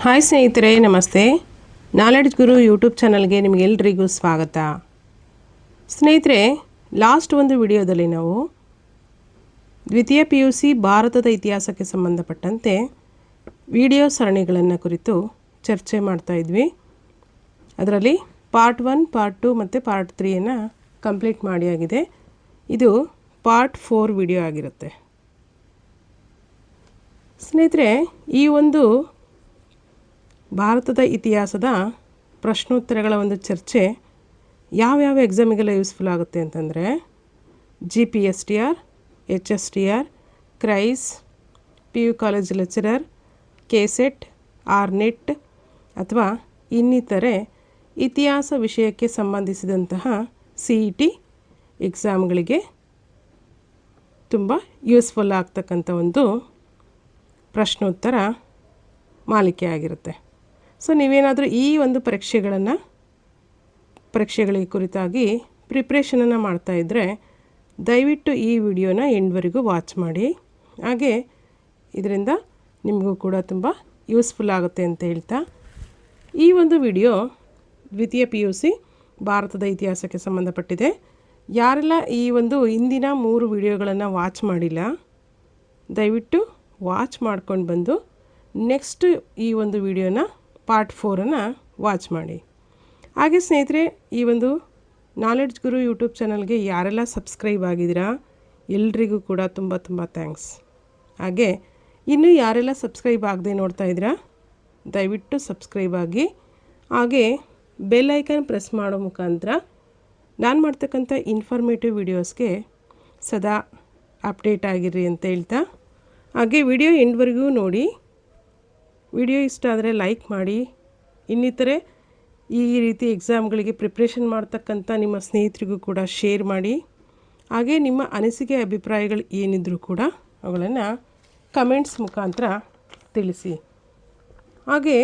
Hi ಸ್ನೇಹಿತರೆ, ನಮಸ್ತೆ. Knowledge ಗುರು YouTube ಚಾನಲ್ಗೆ ನಿಮಗೆಲ್ಲರಿಗೂ ಸ್ವಾಗತ. ಸ್ನೇಹಿತರೆ, ಲಾಸ್ಟ್ ಒಂದು ವಿಡಿಯೋದಲ್ಲಿ ನಾವು ದ್ವಿತೀಯ PUC ಭಾರತದ ಇತಿಹಾಸಕ್ಕೆ ಸಂಬಂಧಪಟ್ಟಂತೆ ವಿಡಿಯೋ ಸರಣಿಗಳನ್ನು ಕುರಿತು ಚರ್ಚೆ ಮಾಡ್ತಾ ಇದ್ವಿ. ಅದರಲ್ಲಿ ಪಾರ್ಟ್ 1, ಪಾರ್ಟ್ 2 ಮತ್ತು ಪಾರ್ಟ್ 3ಯನ್ನು ಕಂಪ್ಲೀಟ್ ಮಾಡಿ ಆಗಿದೆ. ಇದು ಪಾರ್ಟ್ 4 ವಿಡಿಯೋ ಆಗಿರುತ್ತೆ. ಸ್ನೇಹಿತರೆ, ಈ ಒಂದು ಭಾರತದ ಇತಿಹಾಸದ ಪ್ರಶ್ನೋತ್ತರಗಳ ಒಂದು ಚರ್ಚೆ ಯಾವ್ಯಾವ ಎಕ್ಸಾಮಿಗೆಲ್ಲ ಯೂಸ್ಫುಲ್ ಆಗುತ್ತೆ ಅಂತಂದರೆ GPSTR, HSTR, ಕ್ರೈಸ್, PU college lecturer, KCET, RNET ಅಥವಾ ಇನ್ನಿತರೆ ಇತಿಹಾಸ ವಿಷಯಕ್ಕೆ ಸಂಬಂಧಿಸಿದಂತಹ CET ಎಕ್ಸಾಮ್ಗಳಿಗೆ ತುಂಬ ಯೂಸ್ಫುಲ್ ಆಗ್ತಕ್ಕಂಥ ಒಂದು ಪ್ರಶ್ನೋತ್ತರ ಮಾಲಿಕೆ ಆಗಿರುತ್ತೆ. ಸೊ ನೀವೇನಾದರೂ ಈ ಒಂದು ಪರೀಕ್ಷೆಗಳಿಗೆ ಕುರಿತಾಗಿ ಪ್ರಿಪ್ರೇಷನನ್ನು ಮಾಡ್ತಾಯಿದ್ರೆ ದಯವಿಟ್ಟು ಈ ವಿಡಿಯೋನ ಎಂಡ್ವರೆಗೂ ವಾಚ್ ಮಾಡಿ. ಹಾಗೆ ಇದರಿಂದ ನಿಮಗೂ ಕೂಡ ತುಂಬ ಯೂಸ್ಫುಲ್ ಆಗುತ್ತೆ ಅಂತ ಹೇಳ್ತಾ, ಈ ಒಂದು ವಿಡಿಯೋ ದ್ವಿತೀಯ PUC ಭಾರತದ ಇತಿಹಾಸಕ್ಕೆ ಸಂಬಂಧಪಟ್ಟಿದೆ. ಯಾರೆಲ್ಲ ಈ ಒಂದು ಹಿಂದಿನ 3 ವಿಡಿಯೋಗಳನ್ನು ವಾಚ್ ಮಾಡಿಲ್ಲ, ದಯವಿಟ್ಟು ವಾಚ್ ಮಾಡ್ಕೊಂಡು ಬಂದು ನೆಕ್ಸ್ಟ್ ಈ ಒಂದು ವಿಡಿಯೋನ ಪಾರ್ಟ್ 4ಅನ್ನು ವಾಚ್ ಮಾಡಿ. ಹಾಗೆ ಸ್ನೇಹಿತರೆ, ಈ ಒಂದು ನಾಲೆಡ್ಜ್ ಗುರು ಯೂಟ್ಯೂಬ್ ಚಾನಲ್ಗೆ ಯಾರೆಲ್ಲ ಸಬ್ಸ್ಕ್ರೈಬ್ ಆಗಿದ್ದೀರಾ ಎಲ್ರಿಗೂ ಕೂಡ ತುಂಬ ಥ್ಯಾಂಕ್ಸ್. ಹಾಗೆ ಇನ್ನೂ ಯಾರೆಲ್ಲ ಸಬ್ಸ್ಕ್ರೈಬ್ ಆಗದೆ ನೋಡ್ತಾ ಇದ್ದೀರಾ ದಯವಿಟ್ಟು ಸಬ್ಸ್ಕ್ರೈಬ್ ಆಗಿ, ಹಾಗೆ ಬೆಲ್ ಐಕಾನ್ ಪ್ರೆಸ್ ಮಾಡೋ ಮುಖಾಂತರ ನಾನು ಮಾಡ್ತಕ್ಕಂಥ ಇನ್ಫಾರ್ಮೇಟಿವ್ ವಿಡಿಯೋಸ್ಗೆ ಸದಾ ಅಪ್ಡೇಟ್ ಆಗಿರ್ರಿ ಅಂತ ಹೇಳ್ತಾ, ಹಾಗೆ ವಿಡಿಯೋ ಎಂಡ್ವರೆಗೂ ನೋಡಿ. ವಿಡಿಯೋ ಇಷ್ಟ ಆದರೆ ಲೈಕ್ ಮಾಡಿ. ಇನ್ನಿತರೆ ಈ ರೀತಿ ಎಕ್ಸಾಮ್ಗಳಿಗೆ ಪ್ರಿಪ್ರೇಷನ್ ಮಾಡ್ತಕ್ಕಂಥ ನಿಮ್ಮ ಸ್ನೇಹಿತರಿಗೂ ಕೂಡ ಶೇರ್ ಮಾಡಿ. ಹಾಗೆ ನಿಮ್ಮ ಅನಿಸಿಕೆ ಅಭಿಪ್ರಾಯಗಳು ಏನಿದ್ರೂ ಕೂಡ ಅವುಗಳನ್ನು ಕಮೆಂಟ್ಸ್ ಮುಖಾಂತರ ತಿಳಿಸಿ. ಹಾಗೆ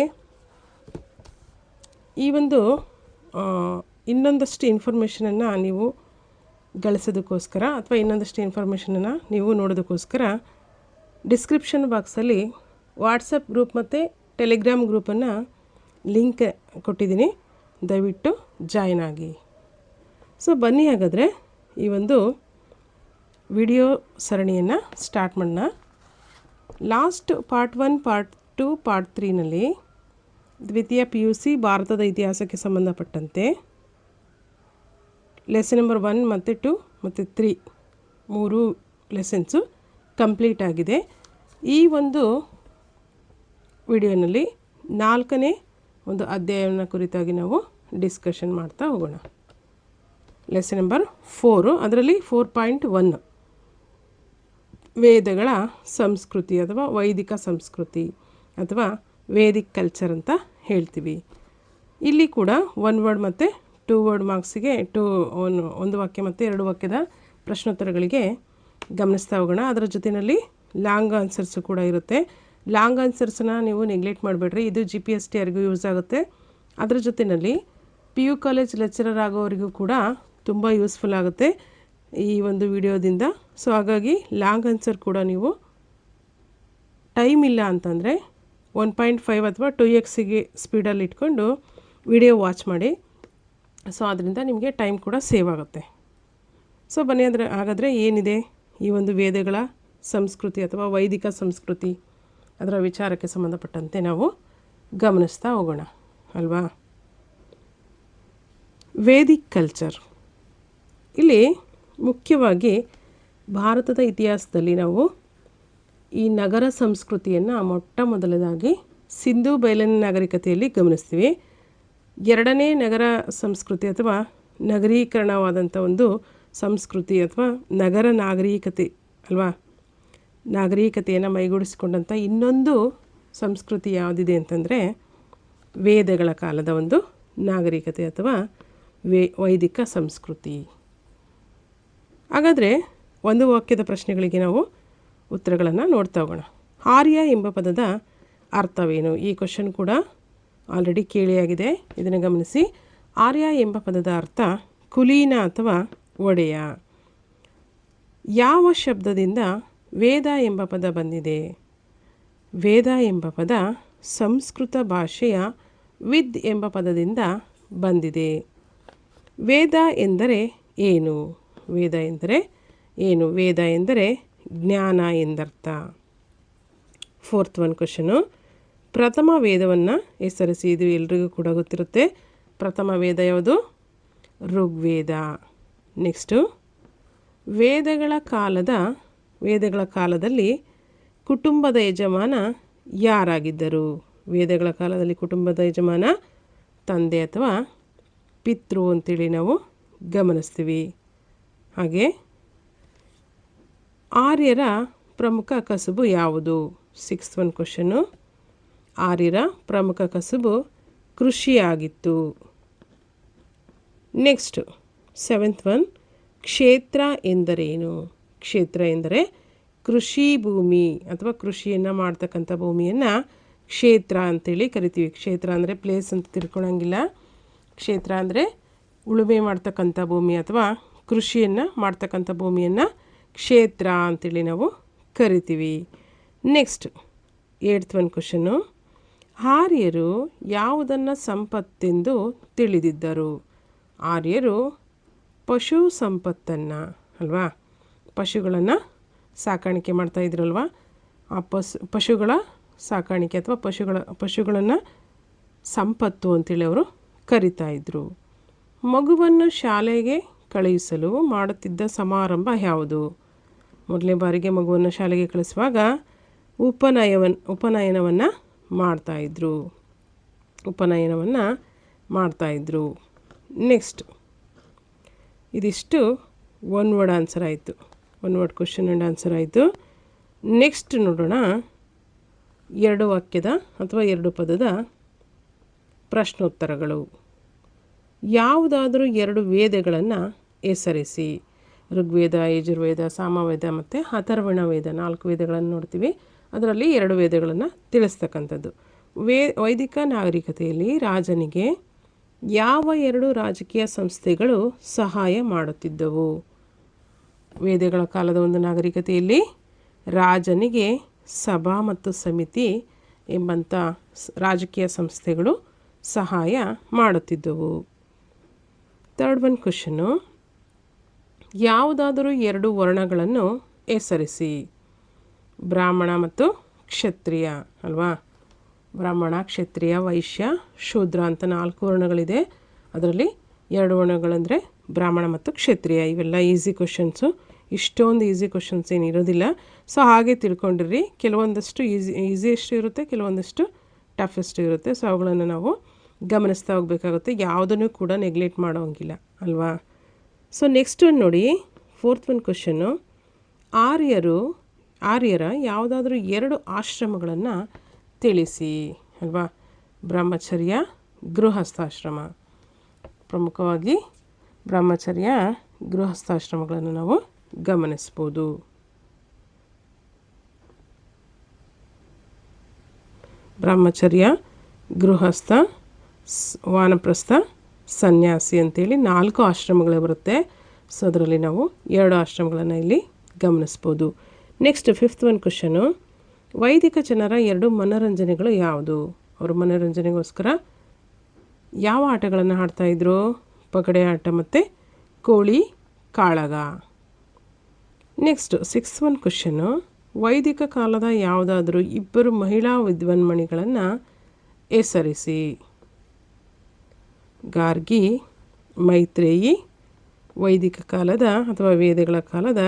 ಈ ಒಂದು ಇನ್ನೊಂದಷ್ಟು ಇನ್ಫಾರ್ಮೇಷನನ್ನು ನೀವು ಗಳಿಸೋದಕ್ಕೋಸ್ಕರ ಅಥವಾ ಇನ್ನೊಂದಷ್ಟು ಇನ್ಫಾರ್ಮೇಷನನ್ನು ನೀವು ನೋಡೋದಕ್ಕೋಸ್ಕರ ಡಿಸ್ಕ್ರಿಪ್ಷನ್ ಬಾಕ್ಸಲ್ಲಿ ವಾಟ್ಸಪ್ ಗ್ರೂಪ್ ಮತ್ತು ಟೆಲಿಗ್ರಾಮ್ ಗ್ರೂಪನ್ನು ಲಿಂಕ್ ಕೊಟ್ಟಿದ್ದೀನಿ, ದಯವಿಟ್ಟು ಜಾಯ್ನ್ ಆಗಿ. ಸೊ ಬನ್ನಿ, ಹಾಗಾದರೆ ಈ ಒಂದು ವಿಡಿಯೋ ಸರಣಿಯನ್ನು ಸ್ಟಾರ್ಟ್ ಮಾಡೋಣ. ಲಾಸ್ಟ್ ಪಾರ್ಟ್ 1, ಪಾರ್ಟ್ 2, ಪಾರ್ಟ್ 3ನಲ್ಲಿ ದ್ವಿತೀಯ PUC ಭಾರತದ ಇತಿಹಾಸಕ್ಕೆ ಸಂಬಂಧಪಟ್ಟಂತೆ ಲೆಸನ್ ನಂಬರ್ 1 ಮತ್ತು 2 ಮತ್ತು 3 3 ಲೆಸನ್ಸು ಕಂಪ್ಲೀಟ್ ಆಗಿದೆ. ಈ ಒಂದು ವಿಡಿಯೋನಲ್ಲಿ 4ನೇ ಒಂದು ಅಧ್ಯಾಯವನ್ನು ಕುರಿತಾಗಿ ನಾವು ಡಿಸ್ಕಷನ್ ಮಾಡ್ತಾ ಹೋಗೋಣ. ಲೆಸನ್ ನಂಬರ್ 4, ಅದರಲ್ಲಿ 4.1 ವೇದಗಳ ಸಂಸ್ಕೃತಿ ಅಥವಾ ವೈದಿಕ ಸಂಸ್ಕೃತಿ ಅಥವಾ ವೇದಿಕ್ ಕಲ್ಚರ್ ಅಂತ ಹೇಳ್ತೀವಿ. ಇಲ್ಲಿ ಕೂಡ 1 ವರ್ಡ್ ಮತ್ತು 2 ವರ್ಡ್ ಮಾರ್ಕ್ಸಿಗೆ ಒಂದು ವಾಕ್ಯ ಮತ್ತು 2 ವಾಕ್ಯದ ಪ್ರಶ್ನೋತ್ತರಗಳಿಗೆ ಗಮನಿಸ್ತಾ ಹೋಗೋಣ. ಅದರ ಜೊತೆಯಲ್ಲಿ ಲಾಂಗ್ ಆನ್ಸರ್ಸು ಕೂಡ ಇರುತ್ತೆ. ಲಾಂಗ್ ಆನ್ಸರ್ಸನ್ನ ನೀವು ನೆಗ್ಲೆಕ್ಟ್ ಮಾಡಬೇಡ್ರಿ, ಇದು GPSTRಗೂ ಯೂಸ್ ಆಗುತ್ತೆ. ಅದರ ಜೊತೆಯಲ್ಲಿ PU ಕಾಲೇಜ್ ಲೆಕ್ಚರರ್ ಆಗೋವರಿಗೂ ಕೂಡ ತುಂಬ ಯೂಸ್ಫುಲ್ ಆಗುತ್ತೆ ಈ ಒಂದು ವಿಡಿಯೋದಿಂದ. ಸೊ ಹಾಗಾಗಿ ಲಾಂಗ್ ಆನ್ಸರ್ ಕೂಡ ನೀವು ಟೈಮ್ ಇಲ್ಲ ಅಂತಂದರೆ 1.5 ಅಥವಾ 2x ಸ್ಪೀಡಲ್ಲಿ ಇಟ್ಕೊಂಡು ವಿಡಿಯೋ ವಾಚ್ ಮಾಡಿ. ಸೊ ಅದರಿಂದ ನಿಮಗೆ ಟೈಮ್ ಕೂಡ ಸೇವ್ ಆಗುತ್ತೆ. ಸೊ ಬನ್ನಿ, ಹಾಗಾದರೆ ಏನಿದೆ ಈ ಒಂದು ವೇದಗಳ ಸಂಸ್ಕೃತಿ ಅಥವಾ ವೈದಿಕ ಸಂಸ್ಕೃತಿ, ಅದರ ವಿಚಾರಕ್ಕೆ ಸಂಬಂಧಪಟ್ಟಂತೆ ನಾವು ಗಮನಿಸ್ತಾ ಹೋಗೋಣ ಅಲ್ವಾ. ವೇದಿಕ್ ಕಲ್ಚರ್, ಇಲ್ಲಿ ಮುಖ್ಯವಾಗಿ ಭಾರತದ ಇತಿಹಾಸದಲ್ಲಿ ನಾವು ಈ ನಗರ ಸಂಸ್ಕೃತಿಯನ್ನು ಮೊಟ್ಟ ಮೊದಲದಾಗಿ ಸಿಂಧೂ ಬಯಲಿನ ನಾಗರಿಕತೆಯಲ್ಲಿ ಗಮನಿಸ್ತೀವಿ. 2ನೇ ನಗರ ಸಂಸ್ಕೃತಿ ಅಥವಾ ನಗರೀಕರಣವಾದಂಥ ಒಂದು ಸಂಸ್ಕೃತಿ ಅಥವಾ ನಗರ ನಾಗರಿಕತೆ ಅಲ್ವಾ, ನಾಗರಿಕತೆಯನ್ನು ಮೈಗೂಡಿಸಿಕೊಂಡಂಥ ಇನ್ನೊಂದು ಸಂಸ್ಕೃತಿ ಯಾವುದಿದೆ ಅಂತಂದರೆ ವೇದಗಳ ಕಾಲದ ಒಂದು ನಾಗರಿಕತೆ ಅಥವಾ ವೈದಿಕ ಸಂಸ್ಕೃತಿ. ಹಾಗಾದರೆ ಒಂದು ವಾಕ್ಯದ ಪ್ರಶ್ನೆಗಳಿಗೆ ನಾವು ಉತ್ತರಗಳನ್ನು ನೋಡ್ತಾ ಹೋಗೋಣ. ಆರ್ಯ ಎಂಬ ಪದದ ಅರ್ಥವೇನು? ಈ ಕ್ವಶನ್ ಕೂಡ ಆಲ್ರೆಡಿ ಕೇಳಿಯಾಗಿದೆ, ಇದನ್ನು ಗಮನಿಸಿ. ಆರ್ಯ ಎಂಬ ಪದದ ಅರ್ಥ ಕುಲೀನ ಅಥವಾ ಒಡೆಯ. ಯಾವ ಶಬ್ದದಿಂದ ವೇದ ಎಂಬ ಪದ ಬಂದಿದೆ? ವೇದ ಎಂಬ ಪದ ಸಂಸ್ಕೃತ ಭಾಷೆಯ ವಿದ್ ಎಂಬ ಪದದಿಂದ ಬಂದಿದೆ. ವೇದ ಎಂದರೆ ಏನು? ವೇದ ಎಂದರೆ ಏನು? ವೇದ ಎಂದರೆ ಜ್ಞಾನ ಎಂದರ್ಥ. 4th ಒನ್ ಕ್ವಶನು, ಪ್ರಥಮ ವೇದವನ್ನು ಹೆಸರಿಸಿ. ಇದು ಎಲ್ರಿಗೂ ಕೂಡ ಗೊತ್ತಿರುತ್ತೆ. ಪ್ರಥಮ ವೇದ ಯಾವುದು? ಋಗ್ವೇದ. ನೆಕ್ಸ್ಟು, ವೇದಗಳ ಕಾಲದಲ್ಲಿ ಕುಟುಂಬದ ಯಜಮಾನ ಯಾರಾಗಿದ್ದರು? ವೇದಗಳ ಕಾಲದಲ್ಲಿ ಕುಟುಂಬದ ಯಜಮಾನ ತಂದೆ ಅಥವಾ ಪಿತೃ ಅಂತೇಳಿ ನಾವು ಗಮನಿಸ್ತೀವಿ. ಹಾಗೆ ಆರ್ಯರ ಪ್ರಮುಖ ಕಸುಬು ಯಾವುದು? 6th ಒನ್ ಕ್ವಶನು, ಆರ್ಯರ ಪ್ರಮುಖ ಕಸುಬು ಕೃಷಿಯಾಗಿತ್ತು. ನೆಕ್ಸ್ಟು 7th ಒನ್, ಕ್ಷೇತ್ರ ಎಂದರೇನು? ಕ್ಷೇತ್ರ ಎಂದರೆ ಕೃಷಿ ಭೂಮಿ ಅಥವಾ ಕೃಷಿಯನ್ನು ಮಾಡ್ತಕ್ಕಂಥ ಭೂಮಿಯನ್ನು ಕ್ಷೇತ್ರ ಅಂತೇಳಿ ಕರಿತೀವಿ. ಕ್ಷೇತ್ರ ಅಂದರೆ ಪ್ಲೇಸ್ ಅಂತ ತಿಳ್ಕೊಳಂಗಿಲ್ಲ. ಕ್ಷೇತ್ರ ಅಂದರೆ ಉಳುಮೆ ಮಾಡ್ತಕ್ಕಂಥ ಭೂಮಿ ಅಥವಾ ಕೃಷಿಯನ್ನು ಮಾಡ್ತಕ್ಕಂಥ ಭೂಮಿಯನ್ನು ಕ್ಷೇತ್ರ ಅಂತೇಳಿ ನಾವು ಕರಿತೀವಿ. ನೆಕ್ಸ್ಟ್ 8th ಒನ್ ಕ್ವಶನು, ಆರ್ಯರು ಯಾವುದನ್ನು ಸಂಪತ್ತೆಂದು ತಿಳಿದಿದ್ದರು? ಆರ್ಯರು ಪಶು ಸಂಪತ್ತನ್ನು ಅಲ್ವಾ, ಪಶುಗಳನ್ನು ಸಾಕಾಣಿಕೆ ಮಾಡ್ತಾಯಿದ್ರಲ್ವ, ಆ ಪಶುಗಳ ಸಾಕಾಣಿಕೆ ಅಥವಾ ಪಶುಗಳನ್ನು ಸಂಪತ್ತು ಅಂತೇಳಿ ಅವರು ಕರಿತಾಯಿದ್ರು. ಮಗುವನ್ನು ಶಾಲೆಗೆ ಕಳುಹಿಸಲು ಮಾಡುತ್ತಿದ್ದ ಸಮಾರಂಭ ಯಾವುದು? ಮೊದಲನೇ ಬಾರಿಗೆ ಮಗುವನ್ನು ಶಾಲೆಗೆ ಕಳಿಸುವಾಗ ಉಪನಯನವನ್ನು ಮಾಡ್ತಾಯಿದ್ರು. ನೆಕ್ಸ್ಟ್, ಇದಿಷ್ಟು ಒನ್ ವರ್ಡ್ ಆನ್ಸರ್ ಆಯಿತು. One word question and answer ಆಯಿತು. ನೆಕ್ಸ್ಟ್ ನೋಡೋಣ, 2 ವಾಕ್ಯದ ಅಥವಾ 2 ಪದದ ಪ್ರಶ್ನೋತ್ತರಗಳು. ಯಾವುದಾದರೂ 2 ವೇದಗಳನ್ನು ಹೆಸರಿಸಿ. ಋಗ್ವೇದ, ಯಜುರ್ವೇದ, ಸಾಮವೇದ ಮತ್ತು ಅಥರ್ವಣ ವೇದ, 4 ವೇದಗಳನ್ನು ನೋಡ್ತೀವಿ. ಅದರಲ್ಲಿ 2 ವೇದಗಳನ್ನು ತಿಳಿಸ್ತಕ್ಕಂಥದ್ದು. ವೈದಿಕ ನಾಗರಿಕತೆಯಲ್ಲಿ ರಾಜನಿಗೆ ಯಾವ 2 ರಾಜಕೀಯ ಸಂಸ್ಥೆಗಳು ಸಹಾಯ ಮಾಡುತ್ತಿದ್ದವು? ವೇದಗಳ ಕಾಲದ ಒಂದು ನಾಗರಿಕತೆಯಲ್ಲಿ ರಾಜನಿಗೆ ಸಭಾ ಮತ್ತು ಸಮಿತಿ ಎಂಬಂಥ ರಾಜಕೀಯ ಸಂಸ್ಥೆಗಳು ಸಹಾಯ ಮಾಡುತ್ತಿದ್ದವು. 3rd ಒನ್ ಕ್ವಶನು, ಯಾವುದಾದರೂ 2 ವರ್ಣಗಳನ್ನು ಹೆಸರಿಸಿ. ಬ್ರಾಹ್ಮಣ ಮತ್ತು ಕ್ಷತ್ರಿಯ ಅಲ್ವಾ. ಬ್ರಾಹ್ಮಣ, ಕ್ಷತ್ರಿಯ, ವೈಶ್ಯ, ಶೂದ್ರ ಅಂತ 4 ವರ್ಣಗಳಿದೆ. ಅದರಲ್ಲಿ 2 ವರ್ಣಗಳಂದರೆ ಬ್ರಾಹ್ಮಣ ಮತ್ತು ಕ್ಷತ್ರಿಯ. ಇವೆಲ್ಲ ಈಸಿ ಕ್ವಶನ್ಸು. ಇಷ್ಟೊಂದು ಈಸಿ ಕ್ವಶನ್ಸ್ ಏನಿರೋದಿಲ್ಲ. ಸೊ ಹಾಗೆ ತಿಳ್ಕೊಂಡಿರಿ. ಕೆಲವೊಂದಷ್ಟು ಈಸಿಯಷ್ಟು ಇರುತ್ತೆ, ಕೆಲವೊಂದಷ್ಟು ಟಫೆಸ್ಟ್ ಇರುತ್ತೆ. ಸೊ ಅವುಗಳನ್ನು ನಾವು ಗಮನಿಸ್ತಾ ಹೋಗಬೇಕಾಗುತ್ತೆ. ಯಾವುದನ್ನು ಕೂಡ ನೆಗ್ಲೆಕ್ಟ್ ಮಾಡೋಂಗಿಲ್ಲ ಅಲ್ವಾ. ಸೊ ನೆಕ್ಸ್ಟ್ ಒಂದು ನೋಡಿ, 4th ಒನ್ ಕ್ವಶನ್ನು, ಆರ್ಯರ ಯಾವುದಾದ್ರೂ 2 ಆಶ್ರಮಗಳನ್ನು ತಿಳಿಸಿ ಅಲ್ವಾ. ಬ್ರಹ್ಮಚರ್ಯ, ಗೃಹಸ್ಥಾಶ್ರಮ. ಪ್ರಮುಖವಾಗಿ ಬ್ರಹ್ಮಚರ್ಯ, ಗೃಹಸ್ಥಾಶ್ರಮಗಳನ್ನು ನಾವು ಗಮನಿಸ್ಬೋದು. ಬ್ರಹ್ಮಚರ್ಯ, ಗೃಹಸ್ಥ, ವಾನಪ್ರಸ್ಥ, ಸನ್ಯಾಸಿ ಅಂತೇಳಿ 4 ಆಶ್ರಮಗಳು ಬರುತ್ತೆ. ಸೊ ಅದರಲ್ಲಿ ನಾವು 2 ಆಶ್ರಮಗಳನ್ನು ಇಲ್ಲಿ ಗಮನಿಸ್ಬೋದು. ನೆಕ್ಸ್ಟ್ 5th ಒನ್ ಕ್ವಶನು, ವೈದಿಕ ಜನರ 2 ಮನೋರಂಜನೆಗಳು ಯಾವುದು? ಅವರು ಮನೋರಂಜನೆಗೋಸ್ಕರ ಯಾವ ಆಟಗಳನ್ನು ಆಡ್ತಾಯಿದ್ರು? ಪಗಡೆ ಆಟ ಮತ್ತು ಕೋಳಿ ಕಾಳಗ. ನೆಕ್ಸ್ಟ್ 6th ಒನ್ ಕ್ವಶನು, ವೈದಿಕ ಕಾಲದ ಯಾವುದಾದ್ರೂ 2 ಮಹಿಳಾ ವಿದ್ವಾನ್ಮಣಿಗಳನ್ನು ಹೆಸರಿಸಿ. ಗಾರ್ಗಿ, ಮೈತ್ರೇಯಿ ವೈದಿಕ ಕಾಲದ ಅಥವಾ ವೇದಗಳ ಕಾಲದ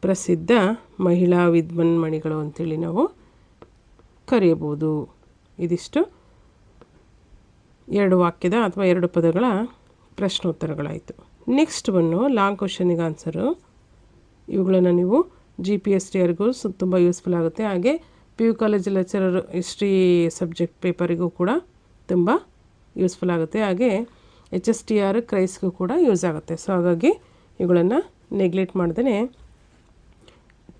ಪ್ರಸಿದ್ಧ ಮಹಿಳಾ ವಿದ್ವಾನ್ಮಣಿಗಳು ಅಂತೇಳಿ ನಾವು ಕರೆಯಬಹುದು. ಇದಿಷ್ಟು 2 ವಾಕ್ಯದ ಅಥವಾ 2 ಪದಗಳ ಪ್ರಶ್ನೋತ್ತರಗಳಾಯಿತು. ನೆಕ್ಸ್ಟ್ ಒಂದು ಲಾಂಗ್ ಕ್ವಶನಿಗೆ ಆನ್ಸರು. ಇವುಗಳನ್ನು ನೀವು GPSTವರೆಗೂ ತುಂಬ ಯೂಸ್ಫುಲ್ ಆಗುತ್ತೆ. ಹಾಗೆ PU college lecturer history subject ಪೇಪರಿಗೂ ಕೂಡ ತುಂಬ ಯೂಸ್ಫುಲ್ ಆಗುತ್ತೆ. ಹಾಗೆ HSTR ಕ್ರೈಸ್ಗೂ ಕೂಡ ಯೂಸ್ ಆಗುತ್ತೆ. ಸೊ ಹಾಗಾಗಿ ಇವುಗಳನ್ನು ನೆಗ್ಲೆಕ್ಟ್ ಮಾಡ್ದೇ,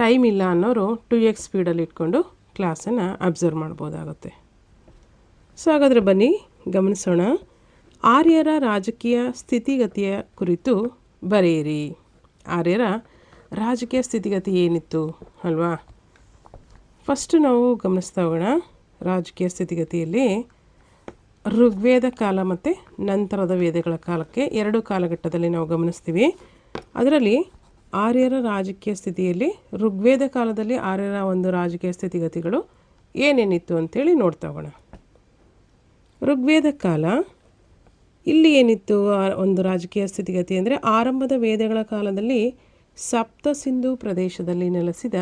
ಟೈಮ್ ಇಲ್ಲ ಅನ್ನೋರು 2x ಸ್ಪೀಡಲ್ಲಿ ಇಟ್ಕೊಂಡು ಕ್ಲಾಸನ್ನು ಅಬ್ಸರ್ವ್ ಮಾಡ್ಬೋದಾಗುತ್ತೆ. ಸೊ ಹಾಗಾದರೆ ಬನ್ನಿ ಗಮನಿಸೋಣ. ಆರ್ಯರ ರಾಜಕೀಯ ಸ್ಥಿತಿಗತಿಯ ಕುರಿತು ಬರೆಯಿರಿ. ಆರ್ಯರ ರಾಜಕೀಯ ಸ್ಥಿತಿಗತಿ ಏನಿತ್ತು ಅಲ್ವಾ. ಫಸ್ಟು ನಾವು ಗಮನಿಸ್ತಾ ಹೋಗೋಣ. ರಾಜಕೀಯ ಸ್ಥಿತಿಗತಿಯಲ್ಲಿ ಋಗ್ವೇದ ಕಾಲ ಮತ್ತು ನಂತರದ ವೇದಗಳ ಕಾಲಕ್ಕೆ ಎರಡು ಕಾಲಘಟ್ಟದಲ್ಲಿ ನಾವು ಗಮನಿಸ್ತೀವಿ. ಅದರಲ್ಲಿ ಆರ್ಯರ ರಾಜಕೀಯ ಸ್ಥಿತಿಯಲ್ಲಿ ಋಗ್ವೇದ ಕಾಲದಲ್ಲಿ ಆರ್ಯರ ಒಂದು ರಾಜಕೀಯ ಸ್ಥಿತಿಗತಿಗಳು ಏನೇನಿತ್ತು ಅಂಥೇಳಿ ನೋಡ್ತಾ ಹೋಗೋಣ. ಋಗ್ವೇದ ಕಾಲ ಇಲ್ಲಿ ಏನಿತ್ತು ಒಂದು ರಾಜಕೀಯ ಸ್ಥಿತಿಗತಿ ಅಂದರೆ, ಆರಂಭದ ವೇದಗಳ ಕಾಲದಲ್ಲಿ ಸಪ್ತ ಸಿಂಧು ಪ್ರದೇಶದಲ್ಲಿ ನೆಲೆಸಿದ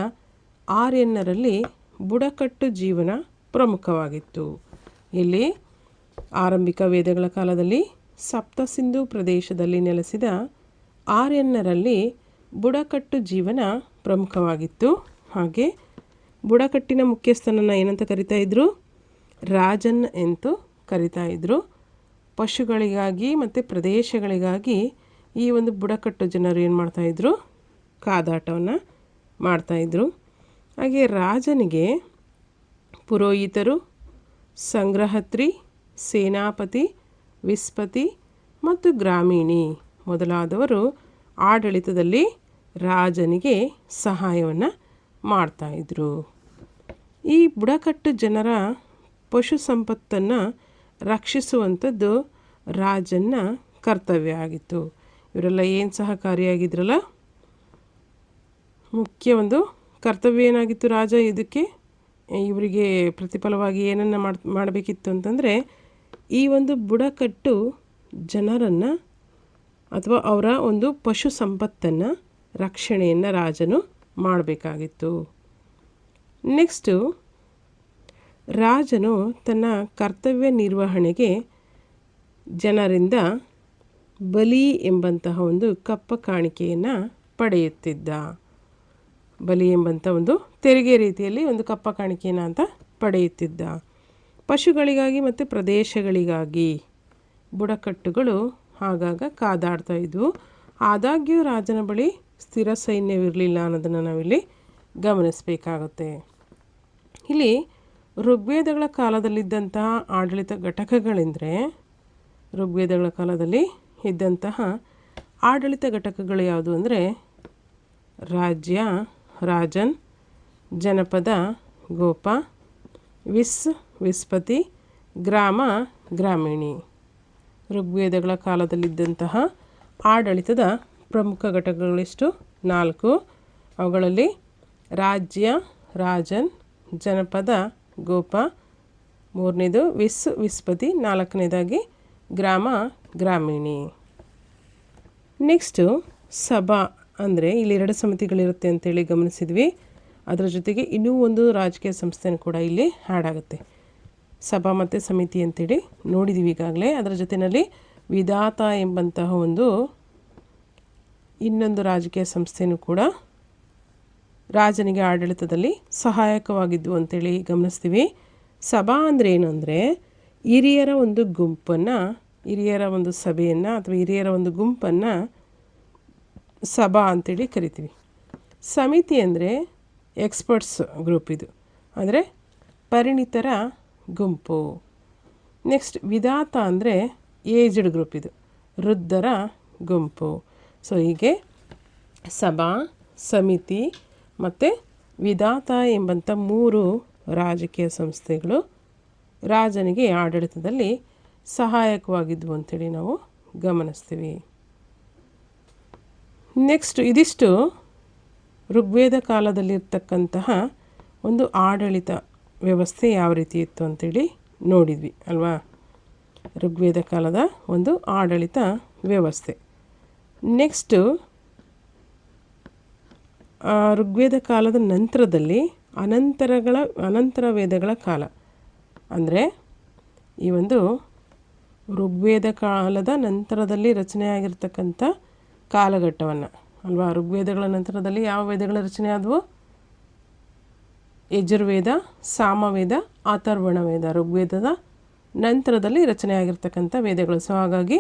ಆರ್ಯನ್ನರಲ್ಲಿ ಬುಡಕಟ್ಟು ಜೀವನ ಪ್ರಮುಖವಾಗಿತ್ತು. ಇಲ್ಲಿ ಆರಂಭಿಕ ವೇದಗಳ ಕಾಲದಲ್ಲಿ ಸಪ್ತ ಸಿಂಧು ಪ್ರದೇಶದಲ್ಲಿ ನೆಲೆಸಿದ ಆರ್ಯನ್ನರಲ್ಲಿ ಬುಡಕಟ್ಟು ಜೀವನ ಪ್ರಮುಖವಾಗಿತ್ತು. ಹಾಗೆ ಬುಡಕಟ್ಟಿನ ಮುಖ್ಯಸ್ಥನನ್ನು ಏನಂತ ಕರಿತಾ ಇದ್ರು? ರಾಜನ್ ಎಂದು ಕರಿತಾ ಇದ್ರು. ಪಶುಗಳಿಗಾಗಿ ಮತ್ತು ಪ್ರದೇಶಗಳಿಗಾಗಿ ಈ ಒಂದು ಬುಡಕಟ್ಟು ಜನರು ಏನು ಮಾಡ್ತಾಯಿದ್ರು? ಕಾದಾಟವನ್ನು ಮಾಡ್ತಾಯಿದ್ರು. ಹಾಗೆ ರಾಜನಿಗೆ ಪುರೋಹಿತರು, ಸಂಗ್ರಹತ್ರಿ, ಸೇನಾಪತಿ, ವಿಸ್ಪತಿ ಮತ್ತು ಗ್ರಾಮೀಣಿ ಮೊದಲಾದವರು ಆಡಳಿತದಲ್ಲಿ ರಾಜನಿಗೆ ಸಹಾಯವನ್ನು ಮಾಡ್ತಾಯಿದ್ರು. ಈ ಬುಡಕಟ್ಟು ಜನರ ಪಶು ಸಂಪತ್ತನ್ನು ರಕ್ಷಿಸುವಂಥದ್ದು ರಾಜನ ಕರ್ತವ್ಯ ಆಗಿತ್ತು. ಇವರೆಲ್ಲ ಏನು ಸಹಕಾರಿಯಾಗಿದ್ರಲ್ಲ, ಮುಖ್ಯ ಒಂದು ಕರ್ತವ್ಯ ಏನಾಗಿತ್ತು ರಾಜ ಇದಕ್ಕೆ? ಇವರಿಗೆ ಪ್ರತಿಫಲವಾಗಿ ಏನನ್ನು ಮಾಡಬೇಕಿತ್ತು ಅಂತಂದರೆ, ಈ ಒಂದು ಬುಡಕಟ್ಟು ಜನರನ್ನು ಅಥವಾ ಅವರ ಒಂದು ಪಶು ಸಂಪತ್ತನ್ನು ರಕ್ಷಣೆಯನ್ನು ರಾಜನು ಮಾಡಬೇಕಾಗಿತ್ತು. ನೆಕ್ಸ್ಟು, ರಾಜನು ತನ್ನ ಕರ್ತವ್ಯ ನಿರ್ವಹಣೆಗೆ ಜನರಿಂದ ಬಲಿ ಎಂಬಂತಹ ಒಂದು ಕಪ್ಪ ಕಾಣಿಕೆಯನ್ನು ಪಡೆಯುತ್ತಿದ್ದ. ಬಲಿ ಎಂಬಂಥ ಒಂದು ತೆರಿಗೆ ರೀತಿಯಲ್ಲಿ ಒಂದು ಕಪ್ಪ ಕಾಣಿಕೆಯನ್ನು ಅಂತ ಪಡೆಯುತ್ತಿದ್ದ. ಪಶುಗಳಿಗಾಗಿ ಮತ್ತು ಪ್ರದೇಶಗಳಿಗಾಗಿ ಬುಡಕಟ್ಟುಗಳು ಆಗಾಗ ಕಾದಾಡ್ತಾ ಇದ್ವು. ಆದಾಗ್ಯೂ ರಾಜನ ಬಳಿ ಸ್ಥಿರ ಸೈನ್ಯವಿರಲಿಲ್ಲ ಅನ್ನೋದನ್ನು ನಾವಿಲ್ಲಿ ಗಮನಿಸಬೇಕಾಗುತ್ತೆ. ಇಲ್ಲಿ ಋಗ್ವೇದಗಳ ಕಾಲದಲ್ಲಿದ್ದಂತಹ ಆಡಳಿತ ಘಟಕಗಳೆಂದರೆ, ಋಗ್ವೇದಗಳ ಕಾಲದಲ್ಲಿ ಇದ್ದಂತಹ ಆಡಳಿತ ಘಟಕಗಳು ಯಾವುದು ಅಂದರೆ, ರಾಜ್ಯ, ರಾಜನ್, ಜನಪದ, ಗೋಪ, ವಿಸ್ಪತಿ, ಗ್ರಾಮ, ಗ್ರಾಮೀಣಿ. ಋಗ್ವೇದಗಳ ಕಾಲದಲ್ಲಿದ್ದಂತಹ ಆಡಳಿತದ ಪ್ರಮುಖ ಘಟಕಗಳೆಷ್ಟು? 4. ಅವುಗಳಲ್ಲಿ ರಾಜ್ಯ, ರಾಜನ್, ಜನಪದ, ಗೋಪ, 3ನೇದು ವಿಸ್ಪತಿ, 4ನೇದಾಗಿ ಗ್ರಾಮ, ಗ್ರಾಮೀಣಿ. ನೆಕ್ಸ್ಟು ಸಭಾ ಅಂದರೆ ಇಲ್ಲಿ 2 ಸಮಿತಿಗಳಿರುತ್ತೆ ಅಂತೇಳಿ ಗಮನಿಸಿದ್ವಿ. ಅದರ ಜೊತೆಗೆ ಇನ್ನೂ ಒಂದು ರಾಜಕೀಯ ಸಂಸ್ಥೆನೂ ಕೂಡ ಇಲ್ಲಿ ಆ್ಯಡ್ ಆಗುತ್ತೆ. ಸಭಾ ಮತ್ತು ಸಮಿತಿ ಅಂತೇಳಿ ನೋಡಿದ್ದೀವಿ ಈಗಾಗಲೇ. ಅದರ ಜೊತೆಯಲ್ಲಿ ವಿಧಾತ ಎಂಬಂತಹ ಒಂದು ಇನ್ನೊಂದು ರಾಜಕೀಯ ಸಂಸ್ಥೆನೂ ಕೂಡ ರಾಜನಿಗೆ ಆಡಳಿತದಲ್ಲಿ ಸಹಾಯಕವಾಗಿದ್ದು ಅಂತೇಳಿ ಗಮನಿಸ್ತೀವಿ. ಸಭಾ ಅಂದರೆ ಏನು ಅಂದರೆ, ಹಿರಿಯರ ಒಂದು ಗುಂಪನ್ನು, ಹಿರಿಯರ ಒಂದು ಸಭೆಯನ್ನು ಅಥವಾ ಹಿರಿಯರ ಒಂದು ಗುಂಪನ್ನು ಸಭಾ ಅಂತೇಳಿ ಕರಿತೀವಿ. ಸಮಿತಿ ಅಂದರೆ ಎಕ್ಸ್ಪರ್ಟ್ಸ್ ಗ್ರೂಪ್, ಇದು ಅಂದರೆ ಪರಿಣಿತರ ಗುಂಪು. ನೆಕ್ಸ್ಟ್ ವಿಧಾತ ಅಂದರೆ ಏಜ್ಡ್ ಗ್ರೂಪ್, ಇದು ವೃದ್ಧರ ಗುಂಪು. ಸೊ ಹೀಗೆ ಸಭಾ, ಸಮಿತಿ ಮತ್ತು ವಿಧಾತ ಎಂಬಂಥ 3 ರಾಜಕೀಯ ಸಂಸ್ಥೆಗಳು ರಾಜನಿಗೆ ಆಡಳಿತದಲ್ಲಿ ಸಹಾಯಕವಾಗಿದ್ವು ಅಂಥೇಳಿ ನಾವು ಗಮನಿಸ್ತೀವಿ. ನೆಕ್ಸ್ಟ್ ಇದಿಷ್ಟು ಋಗ್ವೇದ ಕಾಲದಲ್ಲಿರ್ತಕ್ಕಂತಹ ಒಂದು ಆಡಳಿತ ವ್ಯವಸ್ಥೆ ಯಾವ ರೀತಿ ಇತ್ತು ಅಂಥೇಳಿ ನೋಡಿದ್ವಿ ಅಲ್ವಾ. ಋಗ್ವೇದ ಕಾಲದ ಒಂದು ಆಡಳಿತ ವ್ಯವಸ್ಥೆ. ನೆಕ್ಸ್ಟು ಋಗ್ವೇದ ಕಾಲದ ನಂತರದಲ್ಲಿ ಅನಂತರ ವೇದಗಳ ಕಾಲ. ಅಂದರೆ ಈ ಒಂದು ಋಗ್ವೇದ ಕಾಲದ ನಂತರದಲ್ಲಿ ರಚನೆಯಾಗಿರ್ತಕ್ಕಂಥ ಕಾಲಘಟ್ಟವನ್ನು ಅಲ್ವಾ. ಋಗ್ವೇದಗಳ ನಂತರದಲ್ಲಿ ಯಾವ ವೇದಗಳ ರಚನೆ ಆದವು? ಯಜುರ್ವೇದ, ಸಾಮವೇದ, ಅಥರ್ವಣ ವೇದ ಋಗ್ವೇದದ ನಂತರದಲ್ಲಿ ರಚನೆಯಾಗಿರ್ತಕ್ಕಂಥ ವೇದಗಳು. ಸೊ ಹಾಗಾಗಿ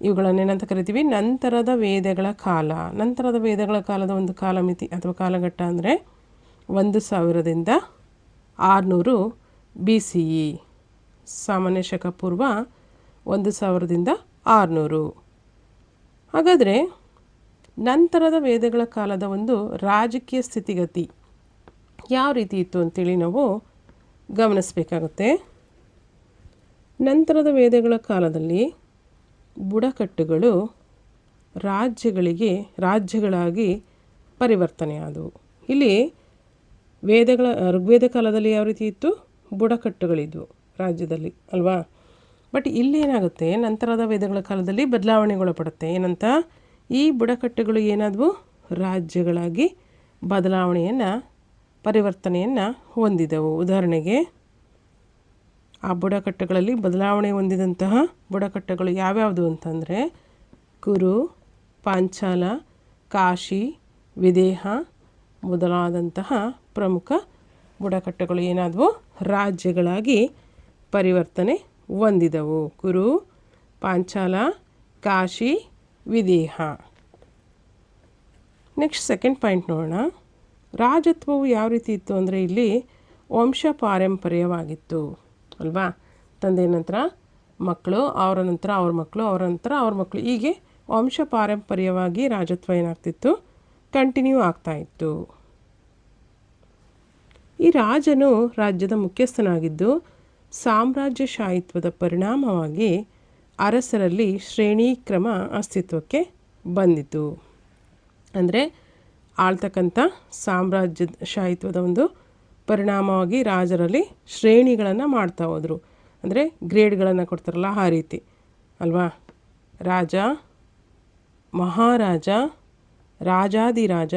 ಇವುಗಳನ್ನೇನಂತ ಕರಿತೀವಿ? ನಂತರದ ವೇದಗಳ ಕಾಲ. ನಂತರದ ವೇದಗಳ ಕಾಲದ ಒಂದು ಕಾಲಮಿತಿ ಅಥವಾ ಕಾಲಘಟ್ಟ ಅಂದರೆ 1000ರಿಂದ 600 BCE, ಸಾಮಾನ್ಯ ಶಕ ಪೂರ್ವ 1000ರಿಂದ 600. ಹಾಗಾದರೆ ನಂತರದ ವೇದಗಳ ಕಾಲದ ಒಂದು ರಾಜಕೀಯ ಸ್ಥಿತಿಗತಿ ಯಾವ ರೀತಿ ಇತ್ತು ಅಂತೇಳಿ ನಾವು ಗಮನಿಸಬೇಕಾಗುತ್ತೆ. ನಂತರದ ವೇದಗಳ ಕಾಲದಲ್ಲಿ ಬುಡಕಟ್ಟುಗಳು ರಾಜ್ಯಗಳಾಗಿ ಪರಿವರ್ತನೆಯಾದವು. ಇಲ್ಲಿ ಋಗ್ವೇದ ಕಾಲದಲ್ಲಿ ಯಾವ ರೀತಿ ಇತ್ತು? ಬುಡಕಟ್ಟುಗಳಿದ್ವು ರಾಜ್ಯದಲ್ಲಿ ಅಲ್ವಾ. ಬಟ್ ಇಲ್ಲಿ ಏನಾಗುತ್ತೆ, ನಂತರದ ವೇದಗಳ ಕಾಲದಲ್ಲಿ ಬದಲಾವಣೆಗೊಳಪಡುತ್ತೆ. ಏನಂತ? ಈ ಬುಡಕಟ್ಟುಗಳು ಏನಾದವು? ರಾಜ್ಯಗಳಾಗಿ ಪರಿವರ್ತನೆಯನ್ನು ಹೊಂದಿದವು. ಉದಾಹರಣೆಗೆ ಆ ಬುಡಕಟ್ಟುಗಳಲ್ಲಿ ಬದಲಾವಣೆ ಹೊಂದಿದಂತಹ ಬುಡಕಟ್ಟುಗಳು ಯಾವ್ಯಾವುದು ಅಂತಂದರೆ ಕುರು, ಪಾಂಚಾಲ, ಕಾಶಿ, ವಿದೇಹ ಮೊದಲಾದಂತಹ ಪ್ರಮುಖ ಬುಡಕಟ್ಟುಗಳು ಏನಾದವು? ರಾಜ್ಯಗಳಾಗಿ ಪರಿವರ್ತನೆ ಹೊಂದಿದವು. ಕುರು, ಪಾಂಚಾಲ, ಕಾಶಿ, ವಿದೇಹ. ನೆಕ್ಸ್ಟ್ ಸೆಕೆಂಡ್ ಪಾಯಿಂಟ್ ನೋಡೋಣ. ರಾಜತ್ವವು ಯಾವ ರೀತಿ ಇತ್ತು ಅಂದರೆ ಇಲ್ಲಿ ವಂಶ ಪಾರಂಪರ್ಯವಾಗಿತ್ತು ಅಲ್ವಾ. ತಂದೆ ನಂತರ ಮಕ್ಕಳು, ಅವರ ನಂತರ ಅವ್ರ ಮಕ್ಕಳು, ಅವರ ನಂತರ ಅವ್ರ ಮಕ್ಕಳು, ಹೀಗೆ ವಂಶ ಪಾರಂಪರ್ಯವಾಗಿ ರಾಜತ್ವ ಏನಾಗ್ತಿತ್ತು? ಕಂಟಿನ್ಯೂ ಆಗ್ತಾಯಿತ್ತು. ಈ ರಾಜನು ರಾಜ್ಯದ ಮುಖ್ಯಸ್ಥನಾಗಿದ್ದು ಸಾಮ್ರಾಜ್ಯಶಾಹಿತ್ವದ ಪರಿಣಾಮವಾಗಿ ಅರಸರಲ್ಲಿ ಶ್ರೇಣೀಕ್ರಮ ಅಸ್ತಿತ್ವಕ್ಕೆ ಬಂದಿತು. ಅಂದರೆ ಆಳ್ತಕ್ಕಂಥ ಸಾಮ್ರಾಜ್ಯಶಾಹಿತ್ವದ ಒಂದು ಪರಿಣಾಮವಾಗಿ ರಾಜರಲ್ಲಿ ಶ್ರೇಣಿಗಳನ್ನು ಮಾಡ್ತಾ ಹೋದರು. ಅಂದರೆ ಗ್ರೇಡ್ಗಳನ್ನು ಕೊಡ್ತಾರಲ್ಲ ಆ ರೀತಿ ಅಲ್ವಾ. ರಾಜ, ಮಹಾರಾಜ, ರಾಜಾದಿರಾಜ,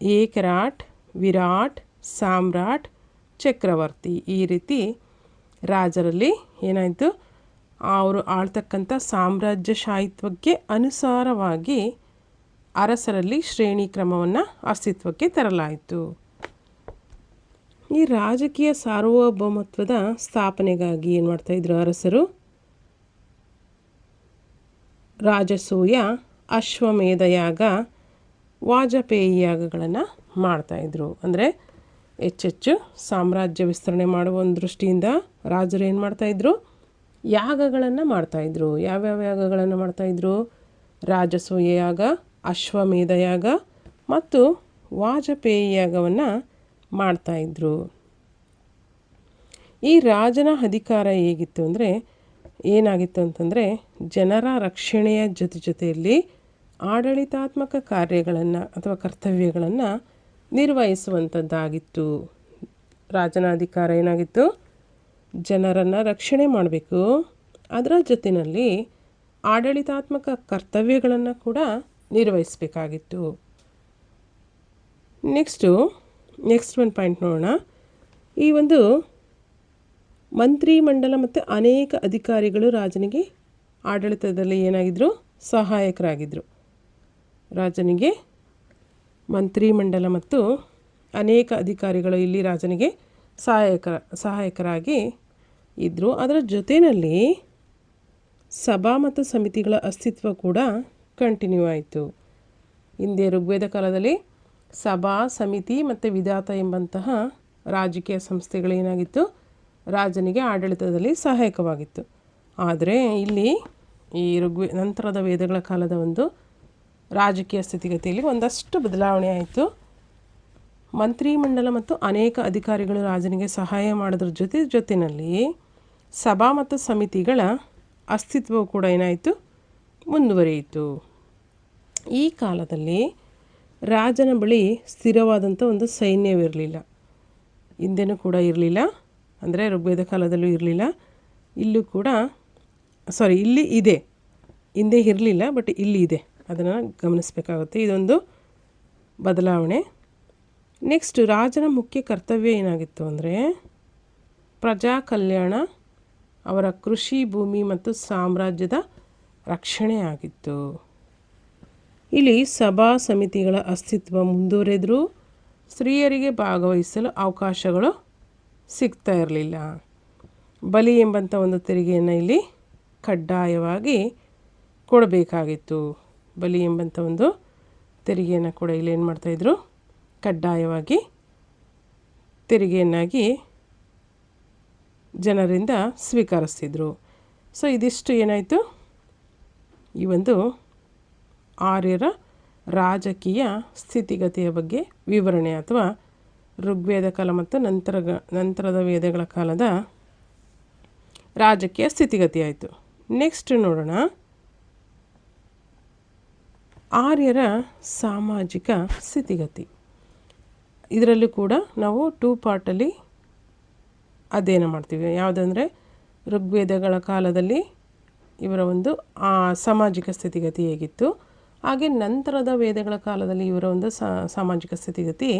ಏಕರಾಟ್, ವಿರಾಟ್, ಸಾಮ್ರಾಟ್, ಚಕ್ರವರ್ತಿ, ಈ ರೀತಿ ರಾಜರಲ್ಲಿ ಏನಾಯಿತು? ಅವರು ಆಳ್ತಕ್ಕಂಥ ಸಾಮ್ರಾಜ್ಯಶಾಹಿತ್ವಕ್ಕೆ ಅನುಸಾರವಾಗಿ ಅರಸರಲ್ಲಿ ಶ್ರೇಣಿ ಕ್ರಮವನ್ನು ಅಸ್ತಿತ್ವಕ್ಕೆ ತರಲಾಯಿತು. ಈ ರಾಜಕೀಯ ಸಾರ್ವಭೌಮತ್ವದ ಸ್ಥಾಪನೆಗಾಗಿ ಏನು ಮಾಡ್ತಾಯಿದ್ರು ಅರಸರು? ರಾಜಸೂಯ, ಅಶ್ವಮೇಧ ಯಾಗ, ವಾಜಪೇಯಿ ಯಾಗಗಳನ್ನು ಮಾಡ್ತಾಯಿದ್ರು. ಅಂದರೆ ಹೆಚ್ಚೆಚ್ಚು ಸಾಮ್ರಾಜ್ಯ ವಿಸ್ತರಣೆ ಮಾಡುವ ಒಂದು ದೃಷ್ಟಿಯಿಂದ ರಾಜರು ಏನು ಮಾಡ್ತಾಯಿದ್ರು? ಯಾಗಗಳನ್ನು ಮಾಡ್ತಾಯಿದ್ರು. ಯಾವ್ಯಾವ ಯಾಗಗಳನ್ನು ಮಾಡ್ತಾಯಿದ್ರು? ರಾಜಸೂಯ ಯಾಗ, ಅಶ್ವಮೇಧ ಯಾಗ ಮತ್ತು ವಾಜಪೇಯಿ ಯಾಗವನ್ನು ಮಾಡ್ತಾಯಿದ್ರು. ಈ ರಾಜನ ಅಧಿಕಾರ ಹೇಗಿತ್ತು ಅಂದರೆ ಏನಾಗಿತ್ತು ಅಂತಂದರೆ ಜನರ ರಕ್ಷಣೆಯ ಜೊತೆಯಲ್ಲಿ ಆಡಳಿತಾತ್ಮಕ ಕಾರ್ಯಗಳನ್ನು ಅಥವಾ ಕರ್ತವ್ಯಗಳನ್ನು ನಿರ್ವಹಿಸುವಂಥದ್ದಾಗಿತ್ತು. ರಾಜನ ಅಧಿಕಾರ ಏನಾಗಿತ್ತು? ಜನರನ್ನು ರಕ್ಷಣೆ ಮಾಡಬೇಕು, ಅದರ ಜೊತೆಯಲ್ಲಿ ಆಡಳಿತಾತ್ಮಕ ಕರ್ತವ್ಯಗಳನ್ನು ಕೂಡ ನಿರ್ವಹಿಸಬೇಕಾಗಿತ್ತು. ನೆಕ್ಸ್ಟ್ ಒಂದು ಪಾಯಿಂಟ್ ನೋಡೋಣ. ಈ ಒಂದು ಮಂತ್ರಿಮಂಡಲ ಮತ್ತು ಅನೇಕ ಅಧಿಕಾರಿಗಳು ರಾಜನಿಗೆ ಆಡಳಿತದಲ್ಲಿ ಏನಾಗಿದ್ದರು? ಸಹಾಯಕರಾಗಿದ್ದರು. ರಾಜನಿಗೆ ಮಂತ್ರಿಮಂಡಲ ಮತ್ತು ಅನೇಕ ಅಧಿಕಾರಿಗಳು ಇಲ್ಲಿ ರಾಜನಿಗೆ ಸಹಾಯಕರಾಗಿ ಇದ್ದರು. ಅದರ ಜೊತೆಯಲ್ಲಿ ಸಭಾ ಮತ್ತು ಸಮಿತಿಗಳ ಅಸ್ತಿತ್ವ ಕೂಡ ಕಂಟಿನ್ಯೂ ಆಯಿತು. ಹಿಂದೆ ಋಗ್ವೇದ ಕಾಲದಲ್ಲಿ ಸಭಾ, ಸಮಿತಿ ಮತ್ತು ವಿಧಾತ ಎಂಬಂತಹ ರಾಜಕೀಯ ಸಂಸ್ಥೆಗಳೇನಾಗಿತ್ತು? ರಾಜನಿಗೆ ಆಡಳಿತದಲ್ಲಿ ಸಹಾಯಕವಾಗಿತ್ತು. ಆದರೆ ಇಲ್ಲಿ ಈ ನಂತರದ ವೇದಗಳ ಕಾಲದ ಒಂದು ರಾಜಕೀಯ ಸ್ಥಿತಿಗತಿಯಲ್ಲಿ ಒಂದಷ್ಟು ಬದಲಾವಣೆ ಆಯಿತು. ಮಂತ್ರಿಮಂಡಲ ಮತ್ತು ಅನೇಕ ಅಧಿಕಾರಿಗಳು ರಾಜನಿಗೆ ಸಹಾಯ ಮಾಡೋದ್ರ ಜೊತೆಯಲ್ಲಿ ಸಭಾ ಮತ್ತು ಸಮಿತಿಗಳ ಅಸ್ತಿತ್ವವು ಕೂಡ ಏನಾಯಿತು? ಮುಂದುವರಿಯಿತು. ಈ ಕಾಲದಲ್ಲಿ ರಾಜನ ಬಳಿ ಸ್ಥಿರವಾದಂಥ ಒಂದು ಸೈನ್ಯವಿರಲಿಲ್ಲ. ಹಿಂದೆನೂ ಕೂಡ ಇರಲಿಲ್ಲ, ಅಂದರೆ ಋಗ್ವೇದ ಕಾಲದಲ್ಲೂ ಇರಲಿಲ್ಲ. ಇಲ್ಲಿ ಇದೆ, ಹಿಂದೆ ಇರಲಿಲ್ಲ ಬಟ್ ಇಲ್ಲಿ ಇದೆ, ಅದನ್ನು ಗಮನಿಸಬೇಕಾಗುತ್ತೆ. ಇದೊಂದು ಬದಲಾವಣೆ. ನೆಕ್ಸ್ಟ್ ರಾಜನ ಮುಖ್ಯ ಕರ್ತವ್ಯ ಏನಾಗಿತ್ತು ಅಂದರೆ ಪ್ರಜಾ ಕಲ್ಯಾಣ, ಅವರ ಕೃಷಿ ಭೂಮಿ ಮತ್ತು ಸಾಮ್ರಾಜ್ಯದ ರಕ್ಷಣೆ ಆಗಿತ್ತು. ಇಲ್ಲಿ ಸಭಾ ಸಮಿತಿಗಳ ಅಸ್ತಿತ್ವ ಮುಂದುವರೆದರೂ ಸ್ತ್ರೀಯರಿಗೆ ಭಾಗವಹಿಸಲು ಅವಕಾಶಗಳು ಸಿಗ್ತಾ ಇರಲಿಲ್ಲ. ಬಲಿ ಎಂಬಂಥ ಒಂದು ತೆರಿಗೆಯನ್ನು ಇಲ್ಲಿ ಕಡ್ಡಾಯವಾಗಿ ಕೊಡಬೇಕಾಗಿತ್ತು. ಬಲಿ ಎಂಬಂಥ ಒಂದು ತೆರಿಗೆಯನ್ನು ಕೂಡ ಇಲ್ಲಿ ಏನು ಮಾಡ್ತಾಯಿದ್ರು? ಕಡ್ಡಾಯವಾಗಿ ತೆರಿಗೆಯನ್ನಾಗಿ ಜನರಿಂದ ಸ್ವೀಕರಿಸ್ತಿದ್ರು. ಸೊ ಇದಿಷ್ಟು ಏನಾಯಿತು? ಈ ಒಂದು ಆರ್ಯರ ರಾಜಕೀಯ ಸ್ಥಿತಿಗತಿಯ ಬಗ್ಗೆ ವಿವರಣೆ ಅಥವಾ ಋಗ್ವೇದ ಕಾಲ ಮತ್ತು ನಂತರದ ವೇದಗಳ ಕಾಲದ ರಾಜಕೀಯ ಸ್ಥಿತಿಗತಿ ಆಯಿತು. ನೆಕ್ಸ್ಟ್ ನೋಡೋಣ, ಆರ್ಯರ ಸಾಮಾಜಿಕ ಸ್ಥಿತಿಗತಿ. ಇದರಲ್ಲೂ ಕೂಡ ನಾವು 2 ಪಾರ್ಟಲ್ಲಿ ಅಧ್ಯಯನ ಮಾಡ್ತೀವಿ. ಯಾವುದಂದರೆ ಋಗ್ವೇದಗಳ ಕಾಲದಲ್ಲಿ ಇವರ ಒಂದು ಸಾಮಾಜಿಕ ಸ್ಥಿತಿಗತಿ ಹೇಗಿತ್ತು, ಹಾಗೆ ನಂತರದ ವೇದಗಳ ಕಾಲದಲ್ಲಿ ಇವರ ಒಂದು ಸಾಮಾಜಿಕ ಸ್ಥಿತಿಗತಿ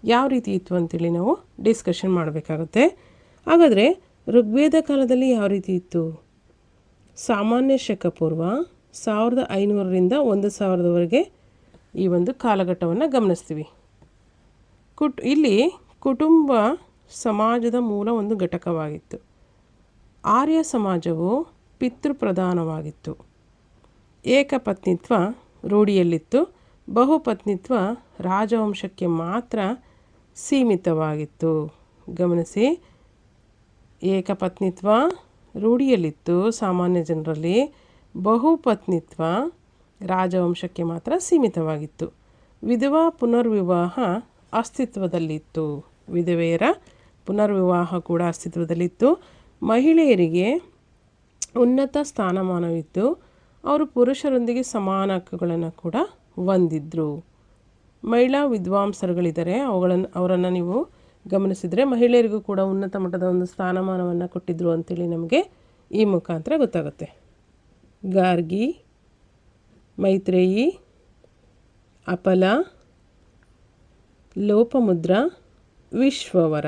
ಯಾವ ರೀತಿ ಇತ್ತು ಅಂತೇಳಿ ನಾವು ಡಿಸ್ಕಷನ್ ಮಾಡಬೇಕಾಗುತ್ತೆ. ಹಾಗಾದರೆ ಋಗ್ವೇದ ಕಾಲದಲ್ಲಿ ಯಾವ ರೀತಿ ಇತ್ತು? ಸಾಮಾನ್ಯ ಶಕ ಪೂರ್ವ 1500ರಿಂದ 1000ವರೆಗೆ ಈ ಒಂದು ಕಾಲಘಟ್ಟವನ್ನು ಗಮನಿಸ್ತೀವಿ. ಇಲ್ಲಿ ಕುಟುಂಬ ಸಮಾಜದ ಮೂಲ ಒಂದು ಘಟಕವಾಗಿತ್ತು. ಆರ್ಯ ಸಮಾಜವು ಪಿತೃಪ್ರಧಾನವಾಗಿತ್ತು. ಏಕಪತ್ನಿತ್ವ ರೂಢಿಯಲ್ಲಿತ್ತು. ಬಹುಪತ್ನಿತ್ವ ರಾಜವಂಶಕ್ಕೆ ಮಾತ್ರ ಸೀಮಿತವಾಗಿತ್ತು. ಗಮನಿಸಿ, ಏಕಪತ್ನಿತ್ವ ರೂಢಿಯಲ್ಲಿತ್ತು ಸಾಮಾನ್ಯ ಜನರಲ್ಲಿ, ಬಹುಪತ್ನಿತ್ವ ರಾಜವಂಶಕ್ಕೆ ಮಾತ್ರ ಸೀಮಿತವಾಗಿತ್ತು. ವಿಧವಾ ಪುನರ್ವಿವಾಹ ಅಸ್ತಿತ್ವದಲ್ಲಿತ್ತು. ವಿಧವೆಯರ ಪುನರ್ವಿವಾಹ ಕೂಡ ಅಸ್ತಿತ್ವದಲ್ಲಿತ್ತು. ಮಹಿಳೆಯರಿಗೆ ಉನ್ನತ ಸ್ಥಾನಮಾನವಿತ್ತು. ಅವರು ಪುರುಷರೊಂದಿಗೆ ಸಮಾನ ಹಕ್ಕುಗಳನ್ನು ಕೂಡ ಹೊಂದಿದ್ರು. ಮಹಿಳಾ ವಿದ್ವಾಂಸರುಗಳಿದ್ದಾರೆ, ಅವರನ್ನು ನೀವು ಗಮನಿಸಿದರೆ ಮಹಿಳೆಯರಿಗೂ ಕೂಡ ಉನ್ನತ ಮಟ್ಟದ ಒಂದು ಸ್ಥಾನಮಾನವನ್ನು ಕೊಟ್ಟಿದ್ರು ಅಂತೇಳಿ ನಮಗೆ ಈ ಮುಖಾಂತರ ಗೊತ್ತಾಗುತ್ತೆ. Gargi, Maitreyi, Apala, Lopamudra, Vishwavara.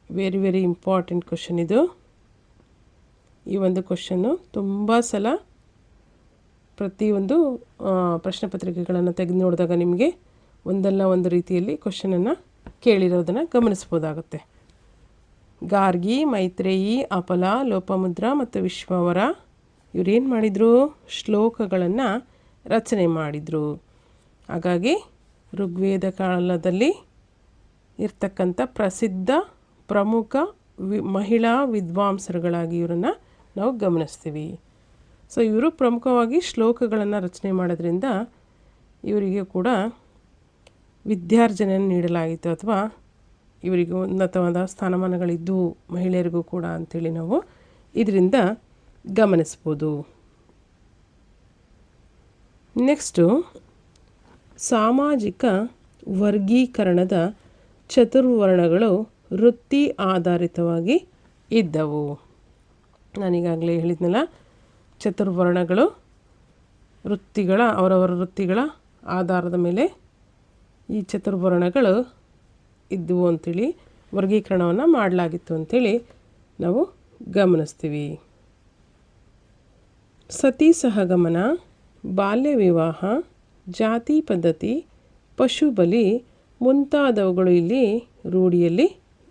Very very important question ಇದು. ಈ ಒಂದು ಕ್ವಶನ್ನು ತುಂಬ ಸಲ ಪ್ರತಿಯೊಂದು ಪ್ರಶ್ನೆ ಪತ್ರಿಕೆಗಳನ್ನು ತೆಗೆದು ನೋಡಿದಾಗ ನಿಮಗೆ ಒಂದಲ್ಲ ಒಂದು ರೀತಿಯಲ್ಲಿ ಕ್ವಶನನ್ನು ಕೇಳಿರೋದನ್ನು ಗಮನಿಸ್ಬೋದಾಗುತ್ತೆ. ಗಾರ್ಗಿ, ಮೈತ್ರೇಯಿ, ಅಪಲ, ಲೋಪಮುದ್ರ ಮತ್ತು ವಿಶ್ವವರ ಇವರೇನು ಮಾಡಿದರು? ಶ್ಲೋಕಗಳನ್ನು ರಚನೆ ಮಾಡಿದರು. ಹಾಗಾಗಿ ಋಗ್ವೇದ ಕಾಲದಲ್ಲಿ ಇರ್ತಕ್ಕಂಥ ಪ್ರಸಿದ್ಧ ಪ್ರಮುಖ ಮಹಿಳಾ ವಿದ್ವಾಂಸರುಗಳಾಗಿ ಇವರನ್ನು ನಾವು ಗಮನಿಸ್ತೀವಿ. ಸೊ ಇವರು ಪ್ರಮುಖವಾಗಿ ಶ್ಲೋಕಗಳನ್ನು ರಚನೆ ಮಾಡೋದ್ರಿಂದ ಇವರಿಗೆ ಕೂಡ ವಿದ್ಯಾರ್ಜನೆಯನ್ನು ನೀಡಲಾಗಿತ್ತು, ಅಥವಾ ಇವರಿಗೆ ಉನ್ನತವಾದ ಸ್ಥಾನಮಾನಗಳಿದ್ದವು ಮಹಿಳೆಯರಿಗೂ ಕೂಡ ಅಂಥೇಳಿ ನಾವು ಇದರಿಂದ ಗಮನಿಸ್ಬೋದು. ನೆಕ್ಸ್ಟು, ಸಾಮಾಜಿಕ ವರ್ಗೀಕರಣದ ಚತುರ್ವರ್ಣಗಳು ವೃತ್ತಿ ಆಧಾರಿತವಾಗಿ ಇದ್ದವು. ನಾನೀಗಾಗಲೇ ಹೇಳಿದ್ನಲ್ಲ, ಚತುರ್ವರ್ಣಗಳು ಅವರವರ ವೃತ್ತಿಗಳ ಆಧಾರದ ಮೇಲೆ ಈ ಚತುರ್ವರ್ಣಗಳು ಇದ್ದವು ಅಂಥೇಳಿ ವರ್ಗೀಕರಣವನ್ನು ಮಾಡಲಾಗಿತ್ತು ಅಂಥೇಳಿ ನಾವು ಗಮನಿಸ್ತೀವಿ. ಸತಿ ಸಹಗಮನ, ಬಾಲ್ಯ ವಿವಾಹ, ಜಾತಿ ಪದ್ಧತಿ, ಪಶುಬಲಿ ಮುಂತಾದವುಗಳು ಇಲ್ಲಿ ರೂಢಿಯಲ್ಲಿ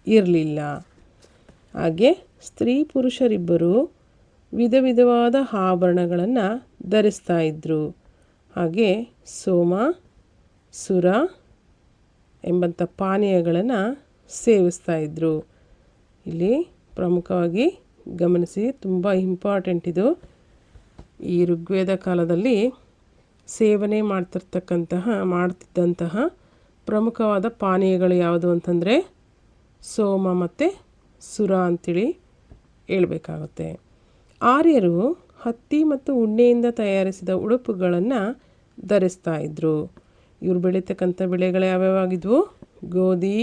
ಇರಲಿಲ್ಲ. ಹಾಗೆ ಸ್ತ್ರೀ ಪುರುಷರಿಬ್ಬರು ವಿಧ ವಿಧವಾದ ಆಭರಣಗಳನ್ನು ಧರಿಸ್ತಾ ಇದ್ದರು. ಹಾಗೆ ಸೋಮ, ಸುರ ಎಂಬಂಥ ಪಾನೀಯಗಳನ್ನು ಸೇವಿಸ್ತಾ ಇದ್ದರು. ಇಲ್ಲಿ ಪ್ರಮುಖವಾಗಿ ಗಮನಿಸಿ, ತುಂಬ ಇಂಪಾರ್ಟೆಂಟ್ ಇದು. ಈ ಋಗ್ವೇದ ಕಾಲದಲ್ಲಿ ಸೇವನೆ ಮಾಡ್ತಿದ್ದಂತಹ ಪ್ರಮುಖವಾದ ಪಾನೀಯಗಳು ಯಾವುದು ಅಂತಂದರೆ ಸೋಮ ಮತ್ತು ಸುರ ಅಂಥೇಳಿ ಹೇಳಬೇಕಾಗುತ್ತೆ. ಆರ್ಯರು ಹತ್ತಿ ಮತ್ತು ಉಣ್ಣೆಯಿಂದ ತಯಾರಿಸಿದ ಉಡುಪುಗಳನ್ನು ಧರಿಸ್ತಾ ಇದ್ದರು. ಇವರು ಬೆಳೀತಕ್ಕಂಥ ಬೆಳೆಗಳು ಯಾವ್ಯಾವಾಗಿದ್ವು? ಗೋಧಿ,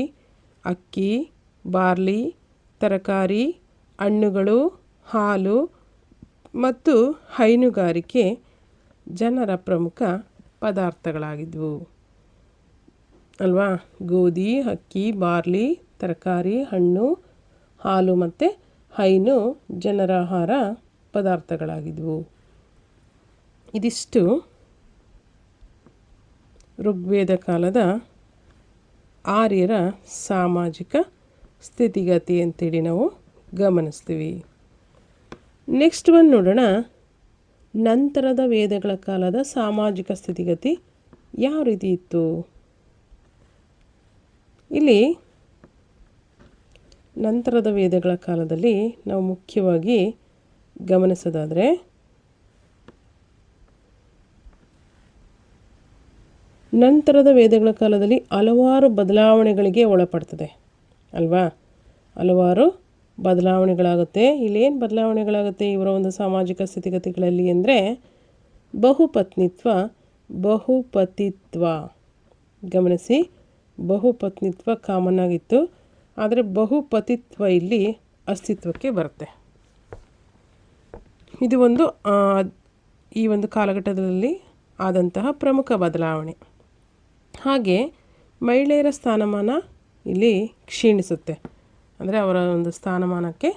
ಅಕ್ಕಿ, ಬಾರ್ಲಿ, ತರಕಾರಿ, ಹಣ್ಣುಗಳು, ಹಾಲು ಮತ್ತು ಹೈನುಗಾರಿಕೆ ಜನರ ಪ್ರಮುಖ ಪದಾರ್ಥಗಳಾಗಿದ್ವು ಅಲ್ವಾ. ಗೋಧಿ, ಅಕ್ಕಿ, ಬಾರ್ಲಿ, ತರಕಾರಿ, ಹಣ್ಣು, ಹಾಲು ಮತ್ತು ಹೈನು ಜನರ ಆಹಾರ ಪದಾರ್ಥಗಳಾಗಿದ್ವು. ಇದಿಷ್ಟು ಋಗ್ವೇದ ಕಾಲದ ಆರ್ಯರ ಸಾಮಾಜಿಕ ಸ್ಥಿತಿಗತಿ ಅಂತೇಳಿ ನಾವು ಗಮನಿಸ್ತೀವಿ. ನೆಕ್ಸ್ಟ್ ಒನ್ ನೋಡೋಣ, ನಂತರದ ವೇದಗಳ ಕಾಲದ ಸಾಮಾಜಿಕ ಸ್ಥಿತಿಗತಿ ಯಾವ ರೀತಿ ಇತ್ತು. ಇಲ್ಲಿ ನಂತರದ ವೇದಗಳ ಕಾಲದಲ್ಲಿ ನಾವು ಮುಖ್ಯವಾಗಿ ಗಮನಿಸೋದಾದರೆ ನಂತರದ ವೇದಗಳ ಕಾಲದಲ್ಲಿ ಹಲವಾರು ಬದಲಾವಣೆಗಳಿಗೆ ಒಳಪಡ್ತದೆ ಅಲ್ವಾ. ಹಲವಾರು ಬದಲಾವಣೆಗಳಾಗುತ್ತೆ. ಇಲ್ಲೇನು ಬದಲಾವಣೆಗಳಾಗುತ್ತೆ ಇವರ ಒಂದು ಸಾಮಾಜಿಕ ಸ್ಥಿತಿಗತಿಗಳಲ್ಲಿ ಅಂದರೆ ಬಹುಪತಿತ್ವ ಗಮನಿಸಿ, ಬಹುಪತ್ನಿತ್ವ ಕಾಮನ್ ಆಗಿತ್ತು, ಆದರೆ ಬಹುಪತಿತ್ವ ಇಲ್ಲಿ ಅಸ್ತಿತ್ವಕ್ಕೆ ಬರುತ್ತೆ. ಇದು ಒಂದು ಈ ಒಂದು ಕಾಲಘಟ್ಟದಲ್ಲಿ ಆದಂತಹ ಪ್ರಮುಖ ಬದಲಾವಣೆ. ಹಾಗೆ ಮಹಿಳೆಯರ ಸ್ಥಾನಮಾನ ಇಲ್ಲಿ ಕ್ಷೀಣಿಸುತ್ತೆ, ಅಂದರೆ ಅವರ ಒಂದು ಸ್ಥಾನಮಾನಕ್ಕೆ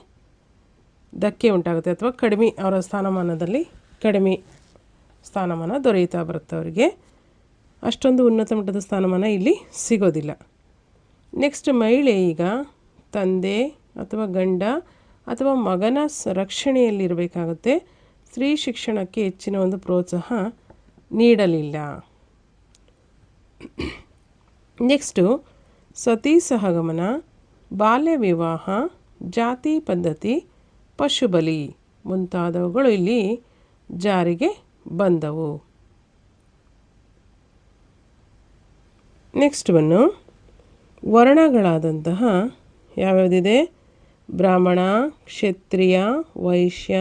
ಧಕ್ಕೆ ಉಂಟಾಗುತ್ತೆ ಅಥವಾ ಕಡಿಮೆ, ಅವರ ಸ್ಥಾನಮಾನದಲ್ಲಿ ಕಡಿಮೆ ಸ್ಥಾನಮಾನ ದೊರೆಯುತ್ತಾ ಬರುತ್ತೆ. ಅವರಿಗೆ ಅಷ್ಟೊಂದು ಉನ್ನತ ಮಟ್ಟದ ಸ್ಥಾನಮಾನ ಇಲ್ಲಿ ಸಿಗೋದಿಲ್ಲ. ನೆಕ್ಸ್ಟ್, ಮಹಿಳೆ ಈಗ ತಂದೆ ಅಥವಾ ಗಂಡ ಅಥವಾ ಮಗನ ರಕ್ಷಣೆಯಲ್ಲಿರಬೇಕಾಗುತ್ತೆ. ಸ್ತ್ರೀ ಶಿಕ್ಷಣಕ್ಕೆ ಹೆಚ್ಚಿನ ಒಂದು ಪ್ರೋತ್ಸಾಹ ನೀಡಲಿಲ್ಲ. ನೆಕ್ಸ್ಟು, ಸತಿ ಸಹಗಮನ, ಬಾಲ್ಯ ವಿವಾಹ, ಜಾತಿ ಪದ್ಧತಿ, ಪಶುಬಲಿ ಮುಂತಾದವುಗಳು ಇಲ್ಲಿ ಜಾರಿಗೆ ಬಂದವು. ನೆಕ್ಸ್ಟ್ ಒಂದು ವರ್ಣಗಳಾದಂತಹ ಯಾವ್ಯಾವುದಿದೆ, ಬ್ರಾಹ್ಮಣ, ಕ್ಷತ್ರಿಯ, ವೈಶ್ಯ,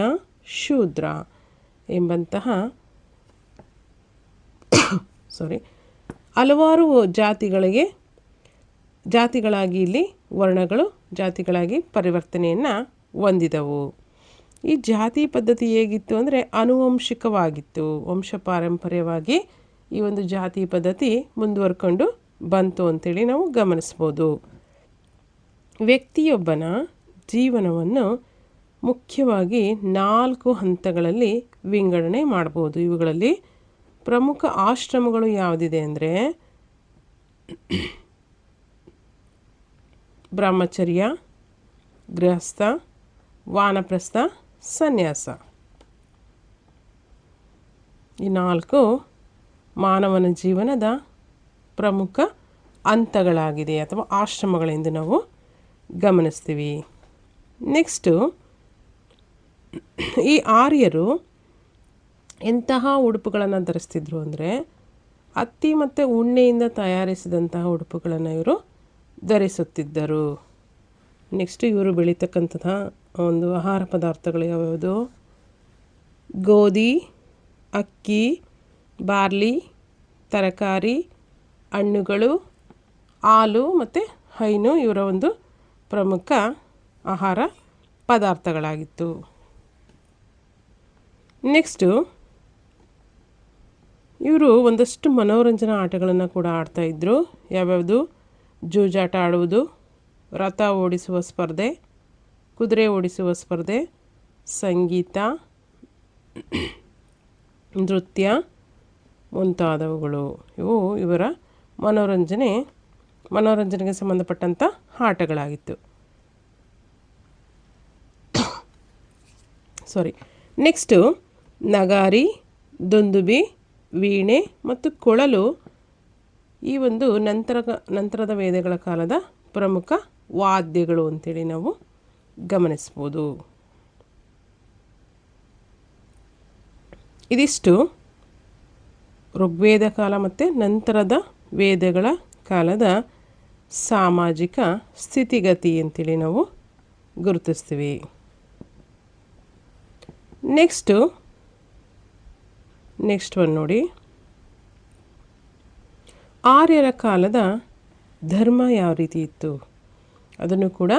ಶೂದ್ರ ಎಂಬಂತಹ ಹಲವಾರು ಜಾತಿಗಳಾಗಿ ಇಲ್ಲಿ ವರ್ಣಗಳು ಜಾತಿಗಳಾಗಿ ಪರಿವರ್ತನೆಯನ್ನು ಹೊಂದಿದವು. ಈ ಜಾತಿ ಪದ್ಧತಿ ಹೇಗಿತ್ತು ಅಂದರೆ ಆನುವಂಶಿಕವಾಗಿತ್ತು. ವಂಶ ಪಾರಂಪರ್ಯವಾಗಿ ಈ ಒಂದು ಜಾತಿ ಪದ್ಧತಿ ಮುಂದುವರ್ಕೊಂಡು ಬಂತು ಅಂತೇಳಿ ನಾವು ಗಮನಿಸ್ಬೋದು. ವ್ಯಕ್ತಿಯೊಬ್ಬನ ಜೀವನವನ್ನು ಮುಖ್ಯವಾಗಿ 4 ಹಂತಗಳಲ್ಲಿ ವಿಂಗಡಣೆ ಮಾಡ್ಬೋದು. ಇವುಗಳಲ್ಲಿ ಪ್ರಮುಖ ಆಶ್ರಮಗಳು ಯಾವುದಿದೆ ಅಂದರೆ ಬ್ರಹ್ಮಚರ್ಯ, ಗೃಹಸ್ಥ, ವಾನಪ್ರಸ್ಥ, ಸನ್ಯಾಸ. ಈ 4 ಮಾನವನ ಜೀವನದ ಪ್ರಮುಖ ಹಂತಗಳಾಗಿದೆ ಅಥವಾ ಆಶ್ರಮಗಳೆಂದು ನಾವು ಗಮನಿಸ್ತೀವಿ. ನೆಕ್ಸ್ಟು, ಈ ಆರ್ಯರು ಎಂತಹ ಉಡುಪುಗಳನ್ನು ಧರಿಸ್ತಿದ್ರು ಅಂದರೆ ಹತ್ತಿ ಮತ್ತು ಉಣ್ಣೆಯಿಂದ ತಯಾರಿಸಿದಂತಹ ಉಡುಪುಗಳನ್ನು ಇವರು ಧರಿಸುತ್ತಿದ್ದರು. ನೆಕ್ಸ್ಟ್, ಇವರು ಬೆಳೀತಕ್ಕಂತಹ ಒಂದು ಆಹಾರ ಪದಾರ್ಥಗಳು ಯಾವ್ಯಾವುದು, ಗೋಧಿ, ಅಕ್ಕಿ, ಬಾರ್ಲಿ, ತರಕಾರಿ, ಹಣ್ಣುಗಳು, ಹಾಲು ಮತ್ತು ಹೈನು ಇವರ ಒಂದು ಪ್ರಮುಖ ಆಹಾರ ಪದಾರ್ಥಗಳಾಗಿತ್ತು. ನೆಕ್ಸ್ಟು, ಇವರು ಒಂದಷ್ಟು ಮನೋರಂಜನಾ ಆಟಗಳನ್ನು ಕೂಡ ಆಡ್ತಾಯಿದ್ರು. ಯಾವ್ಯಾವುದು, ಜೂಜಾಟ ಆಡುವುದು, ರಥ ಓಡಿಸುವ ಸ್ಪರ್ಧೆ, ಕುದುರೆ ಓಡಿಸುವ ಸ್ಪರ್ಧೆ, ಸಂಗೀತ, ನೃತ್ಯ ಮುಂತಾದವುಗಳು. ಇವು ಇವರ ಮನೋರಂಜನೆಗೆ ಸಂಬಂಧಪಟ್ಟಂಥ ಆಟಗಳಾಗಿತ್ತು. ನೆಕ್ಸ್ಟು, ನಗಾರಿ, ದುಂದುಬಿ, ವೀಣೆ ಮತ್ತು ಕೊಳಲು ಈ ಒಂದು ನಂತರದ ವೇದಗಳ ಕಾಲದ ಪ್ರಮುಖ ವಾದ್ಯಗಳು ಅಂತೇಳಿ ನಾವು ಗಮನಿಸ್ಬೋದು. ಇದಿಷ್ಟು ಋಗ್ವೇದ ಕಾಲ ಮತ್ತು ನಂತರದ ವೇದಗಳ ಕಾಲದ ಸಾಮಾಜಿಕ ಸ್ಥಿತಿಗತಿ ಅಂತೇಳಿ ನಾವು ಗುರುತಿಸ್ತೀವಿ. ನೆಕ್ಸ್ಟ್ ಒಂದು ನೋಡಿ, ಆರ್ಯರ ಕಾಲದ ಧರ್ಮ ಯಾವ ರೀತಿ ಇತ್ತು ಅದನ್ನು ಕೂಡ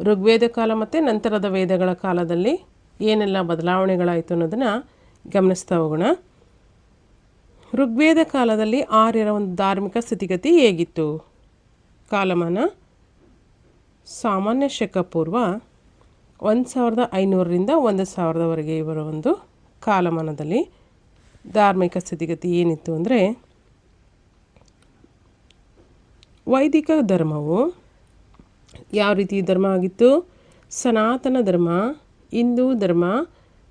ಋಗ್ವೇದ ಕಾಲ ಮತ್ತು ನಂತರದ ವೇದಗಳ ಕಾಲದಲ್ಲಿ ಏನೆಲ್ಲ ಬದಲಾವಣೆಗಳಾಯಿತು ಅನ್ನೋದನ್ನು ಗಮನಿಸ್ತಾ ಹೋಗೋಣ. ಋಗ್ವೇದ ಕಾಲದಲ್ಲಿ ಆರ್ಯರ ಒಂದು ಧಾರ್ಮಿಕ ಸ್ಥಿತಿಗತಿ ಹೇಗಿತ್ತು? ಕಾಲಮಾನ ಸಾಮಾನ್ಯ ಶಕ ಪೂರ್ವ 1500ರಿಂದ 1000ವರೆಗೆ ಇವರ ಒಂದು ಕಾಲಮಾನದಲ್ಲಿ ಧಾರ್ಮಿಕ ಸ್ಥಿತಿಗತಿ ಏನಿತ್ತು ಅಂದರೆ, ವೈದಿಕ ಧರ್ಮವು ಯಾವ ರೀತಿ ಧರ್ಮ ಆಗಿತ್ತು? ಸನಾತನ ಧರ್ಮ, ಹಿಂದೂ ಧರ್ಮ,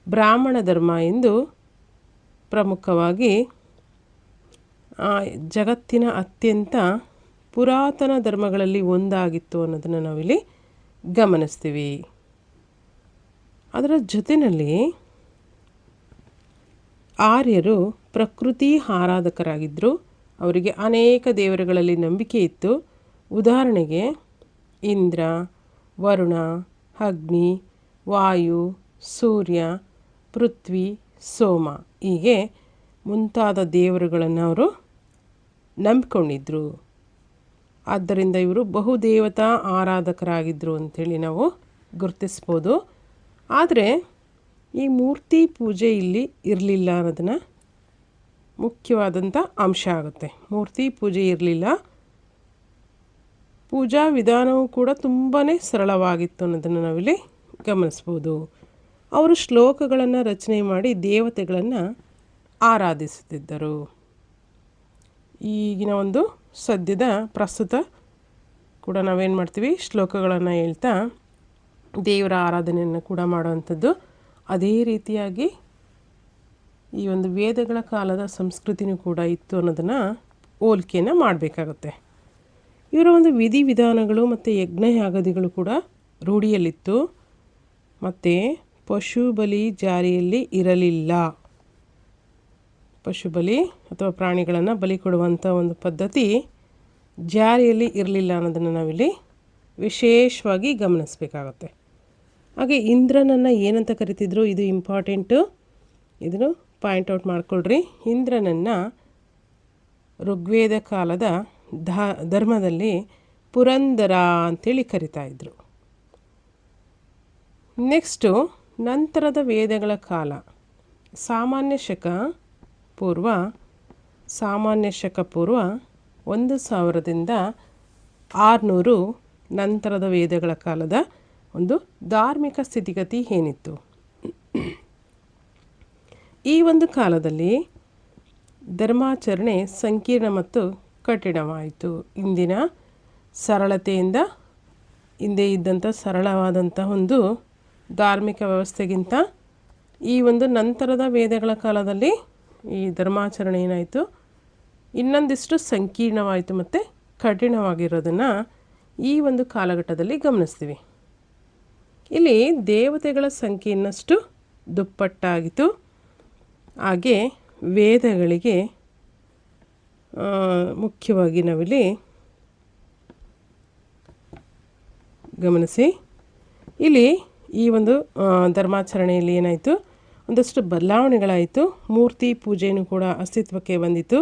ಬ್ರಾಹ್ಮಣ ಧರ್ಮ ಎಂದು ಪ್ರಮುಖವಾಗಿ ಜಗತ್ತಿನ ಅತ್ಯಂತ ಪುರಾತನ ಧರ್ಮಗಳಲ್ಲಿ ಒಂದಾಗಿತ್ತು ಅನ್ನೋದನ್ನು ನಾವಿಲ್ಲಿ ಗಮನಿಸ್ತೀವಿ. ಅದರ ಜೊತೆಯಲ್ಲಿ ಆರ್ಯರು ಪ್ರಕೃತಿ ಆರಾಧಕರಾಗಿದ್ದರು. ಅವರಿಗೆ ಅನೇಕ ದೇವರುಗಳಲ್ಲಿ ನಂಬಿಕೆ ಇತ್ತು. ಉದಾಹರಣೆಗೆ ಇಂದ್ರ, ವರುಣ, ಅಗ್ನಿ, ವಾಯು, ಸೂರ್ಯ, ಪೃಥ್ವಿ, ಸೋಮ ಹೀಗೆ ಮುಂತಾದ ದೇವರುಗಳನ್ನು ಅವರು ನಂಬಿಕೊಂಡಿದ್ದರು. ಆದ್ದರಿಂದ ಇವರು ಬಹುದೇವತಾ ಆರಾಧಕರಾಗಿದ್ದರು ಅಂಥೇಳಿ ನಾವು ಗುರುತಿಸ್ಬೋದು. ಆದರೆ ಈ ಮೂರ್ತಿ ಪೂಜೆ ಇಲ್ಲಿ ಇರಲಿಲ್ಲ ಅನ್ನೋದನ್ನು ಮುಖ್ಯವಾದಂಥ ಅಂಶ ಆಗುತ್ತೆ. ಮೂರ್ತಿ ಪೂಜೆ ಇರಲಿಲ್ಲ. ಪೂಜಾ ವಿಧಾನವೂ ಕೂಡ ತುಂಬಾ ಸರಳವಾಗಿತ್ತು ಅನ್ನೋದನ್ನು ನಾವಿಲ್ಲಿ ಗಮನಿಸ್ಬೋದು. ಅವರು ಶ್ಲೋಕಗಳನ್ನು ರಚನೆ ಮಾಡಿ ದೇವತೆಗಳನ್ನು ಆರಾಧಿಸುತ್ತಿದ್ದರು. ಈಗಿನ ಒಂದು ಸದ್ಯದ ಪ್ರಸ್ತುತ ಕೂಡ ನಾವೇನು ಮಾಡ್ತೀವಿ, ಶ್ಲೋಕಗಳನ್ನು ಹೇಳ್ತಾ ದೇವರ ಆರಾಧನೆಯನ್ನು ಕೂಡ ಮಾಡುವಂಥದ್ದು. ಅದೇ ರೀತಿಯಾಗಿ ಈ ಒಂದು ವೇದಗಳ ಕಾಲದ ಸಂಸ್ಕೃತಿನೂ ಕೂಡ ಇತ್ತು ಅನ್ನೋದನ್ನು ಹೋಲಿಕೆಯನ್ನು ಮಾಡಬೇಕಾಗತ್ತೆ. ಇವರ ಒಂದು ವಿಧಿವಿಧಾನಗಳು ಮತ್ತು ಯಜ್ಞಯಾಗದಿಗಳು ಕೂಡ ರೂಢಿಯಲ್ಲಿತ್ತು. ಮತ್ತು ಪಶು ಬಲಿ ಜಾರಿಯಲ್ಲಿ ಇರಲಿಲ್ಲ. ಪಶು ಬಲಿ ಅಥವಾ ಪ್ರಾಣಿಗಳನ್ನು ಬಲಿ ಕೊಡುವಂಥ ಒಂದು ಪದ್ಧತಿ ಜಾರಿಯಲ್ಲಿ ಇರಲಿಲ್ಲ ಅನ್ನೋದನ್ನು ನಾವಿಲ್ಲಿ ವಿಶೇಷವಾಗಿ ಗಮನಿಸಬೇಕಾಗತ್ತೆ. ಹಾಗೆ ಇಂದ್ರನನ್ನು ಏನಂತ ಕರಿತಿದ್ರು, ಇದು ಇಂಪಾರ್ಟೆಂಟು, ಇದನ್ನು ಪಾಯಿಂಟ್ ಔಟ್ ಮಾಡ್ಕೊಳ್ರಿ. ಇಂದ್ರನನ್ನು ಋಗ್ವೇದ ಕಾಲದ ಧರ್ಮದಲ್ಲಿ ಪುರಂದರ ಅಂಥೇಳಿ ಕರಿತಾಯಿದ್ರು. ನೆಕ್ಸ್ಟು ನಂತರದ ವೇದಗಳ ಕಾಲ ಸಾಮಾನ್ಯ ಶಕ ಪೂರ್ವ 1000ರಿಂದ 600 ನಂತರದ ವೇದಗಳ ಕಾಲದ ಒಂದು ಧಾರ್ಮಿಕ ಸ್ಥಿತಿಗತಿ ಏನಿತ್ತು. ಈ ಒಂದು ಕಾಲದಲ್ಲಿ ಧರ್ಮಾಚರಣೆ ಸಂಕೀರ್ಣ ಮತ್ತು ಕಠಿಣವಾಯಿತು. ಇಂದಿನ ಸರಳತೆಯಿಂದ ಹಿಂದೆ ಇದ್ದಂಥ ಸರಳವಾದಂಥ ಒಂದು ಧಾರ್ಮಿಕ ವ್ಯವಸ್ಥೆಗಿಂತ ಈ ಒಂದು ನಂತರದ ವೇದಗಳ ಕಾಲದಲ್ಲಿ ಈ ಧರ್ಮಾಚರಣೆ ಏನಾಯಿತು, ಇನ್ನೊಂದಿಷ್ಟು ಸಂಕೀರ್ಣವಾಯಿತು ಮತ್ತು ಕಠಿಣವಾಗಿರೋದನ್ನು ಈ ಒಂದು ಕಾಲಘಟ್ಟದಲ್ಲಿ ಗಮನಿಸ್ತೀವಿ. ಇಲ್ಲಿ ದೇವತೆಗಳ ಸಂಖ್ಯೆ ಇನ್ನಷ್ಟು ದುಪ್ಪಟ್ಟಾಗಿತ್ತು. ಹಾಗೆ ವೇದಗಳಿಗೆ ಮುಖ್ಯವಾಗಿ ನಾವಿಲ್ಲಿ ಗಮನಿಸಿ, ಇಲ್ಲಿ ಈ ಒಂದು ಧರ್ಮಾಚರಣೆಯಲ್ಲಿ ಏನಾಯಿತು, ಒಂದಷ್ಟು ಬದಲಾವಣೆಗಳಾಯಿತು. ಮೂರ್ತಿ ಪೂಜೆಯೂ ಕೂಡ ಅಸ್ತಿತ್ವಕ್ಕೆ ಬಂದಿತು.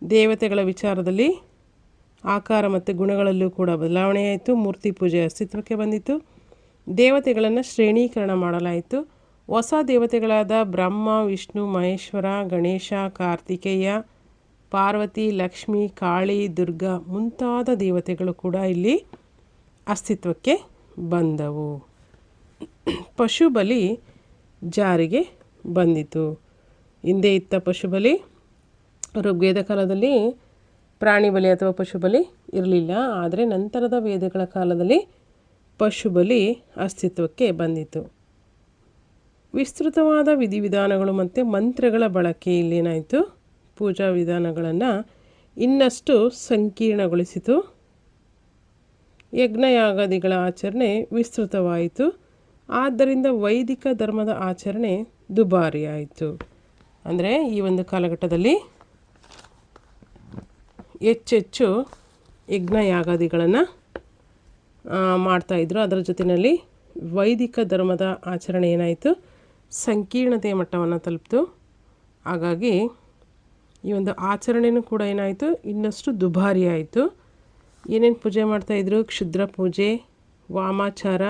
ದೇವತೆಗಳ ವಿಚಾರದಲ್ಲಿ ಆಕಾರ ಮತ್ತು ಗುಣಗಳಲ್ಲೂ ಕೂಡ ಬದಲಾವಣೆ ಆಯಿತು. ಮೂರ್ತಿ ಪೂಜೆ ಅಸ್ತಿತ್ವಕ್ಕೆ ಬಂದಿತು. ದೇವತೆಗಳನ್ನು ಶ್ರೇಣೀಕರಣ ಮಾಡಲಾಯಿತು. ಹೊಸ ದೇವತೆಗಳಾದ ಬ್ರಹ್ಮ, ವಿಷ್ಣು, ಮಹೇಶ್ವರ, ಗಣೇಶ, ಕಾರ್ತಿಕೇಯ, ಪಾರ್ವತಿ, ಲಕ್ಷ್ಮಿ, ಕಾಳಿ, ದುರ್ಗಾ ಮುಂತಾದ ದೇವತೆಗಳು ಕೂಡ ಇಲ್ಲಿ ಅಸ್ತಿತ್ವಕ್ಕೆ ಬಂದವು. ಪಶುಬಲಿ ಜಾರಿಗೆ ಬಂದಿತು. ಹಿಂದೆ ಇತ್ತ ಪಶುಬಲಿ, ಋಗ್ವೇದ ಕಾಲದಲ್ಲಿ ಪ್ರಾಣಿ ಬಲಿ ಅಥವಾ ಪಶುಬಲಿ ಇರಲಿಲ್ಲ. ಆದರೆ ನಂತರದ ವೇದಗಳ ಕಾಲದಲ್ಲಿ ಪಶುಬಲಿ ಅಸ್ತಿತ್ವಕ್ಕೆ ಬಂದಿತು. ವಿಸ್ತೃತವಾದ ವಿಧಿವಿಧಾನಗಳು ಮತ್ತು ಮಂತ್ರಗಳ ಬಳಕೆ ಇಲ್ಲೇನಾಯಿತು, ಪೂಜಾ ವಿಧಾನಗಳನ್ನು ಇನ್ನಷ್ಟು ಸಂಕೀರ್ಣಗೊಳಿಸಿತು. ಯಜ್ಞಯಾಗಾದಿಗಳ ಆಚರಣೆ ವಿಸ್ತೃತವಾಯಿತು. ಆದ್ದರಿಂದ ವೈದಿಕ ಧರ್ಮದ ಆಚರಣೆ ದುಬಾರಿಯಾಯಿತು. ಅಂದರೆ ಈ ಒಂದು ಕಾಲಘಟ್ಟದಲ್ಲಿ ಹೆಚ್ಚೆಚ್ಚು ಯಜ್ಞಯಾಗಾದಿಗಳನ್ನು ಮಾಡ್ತಾಯಿದ್ರು. ಅದರ ಜೊತೆಯಲ್ಲಿ ವೈದಿಕ ಧರ್ಮದ ಆಚರಣೆ ಏನಾಯಿತು, ಸಂಕೀರ್ಣತೆಯ ಮಟ್ಟವನ್ನು ತಲುಪಿತು. ಹಾಗಾಗಿ ಈ ಒಂದು ಆಚರಣೆಯೂ ಕೂಡ ಏನಾಯಿತು, ಇನ್ನಷ್ಟು ದುಬಾರಿ ಆಯಿತು. ಏನೇನು ಪೂಜೆ ಮಾಡ್ತಾಯಿದ್ರು, ಕ್ಷುದ್ರ ಪೂಜೆ, ವಾಮಾಚಾರ,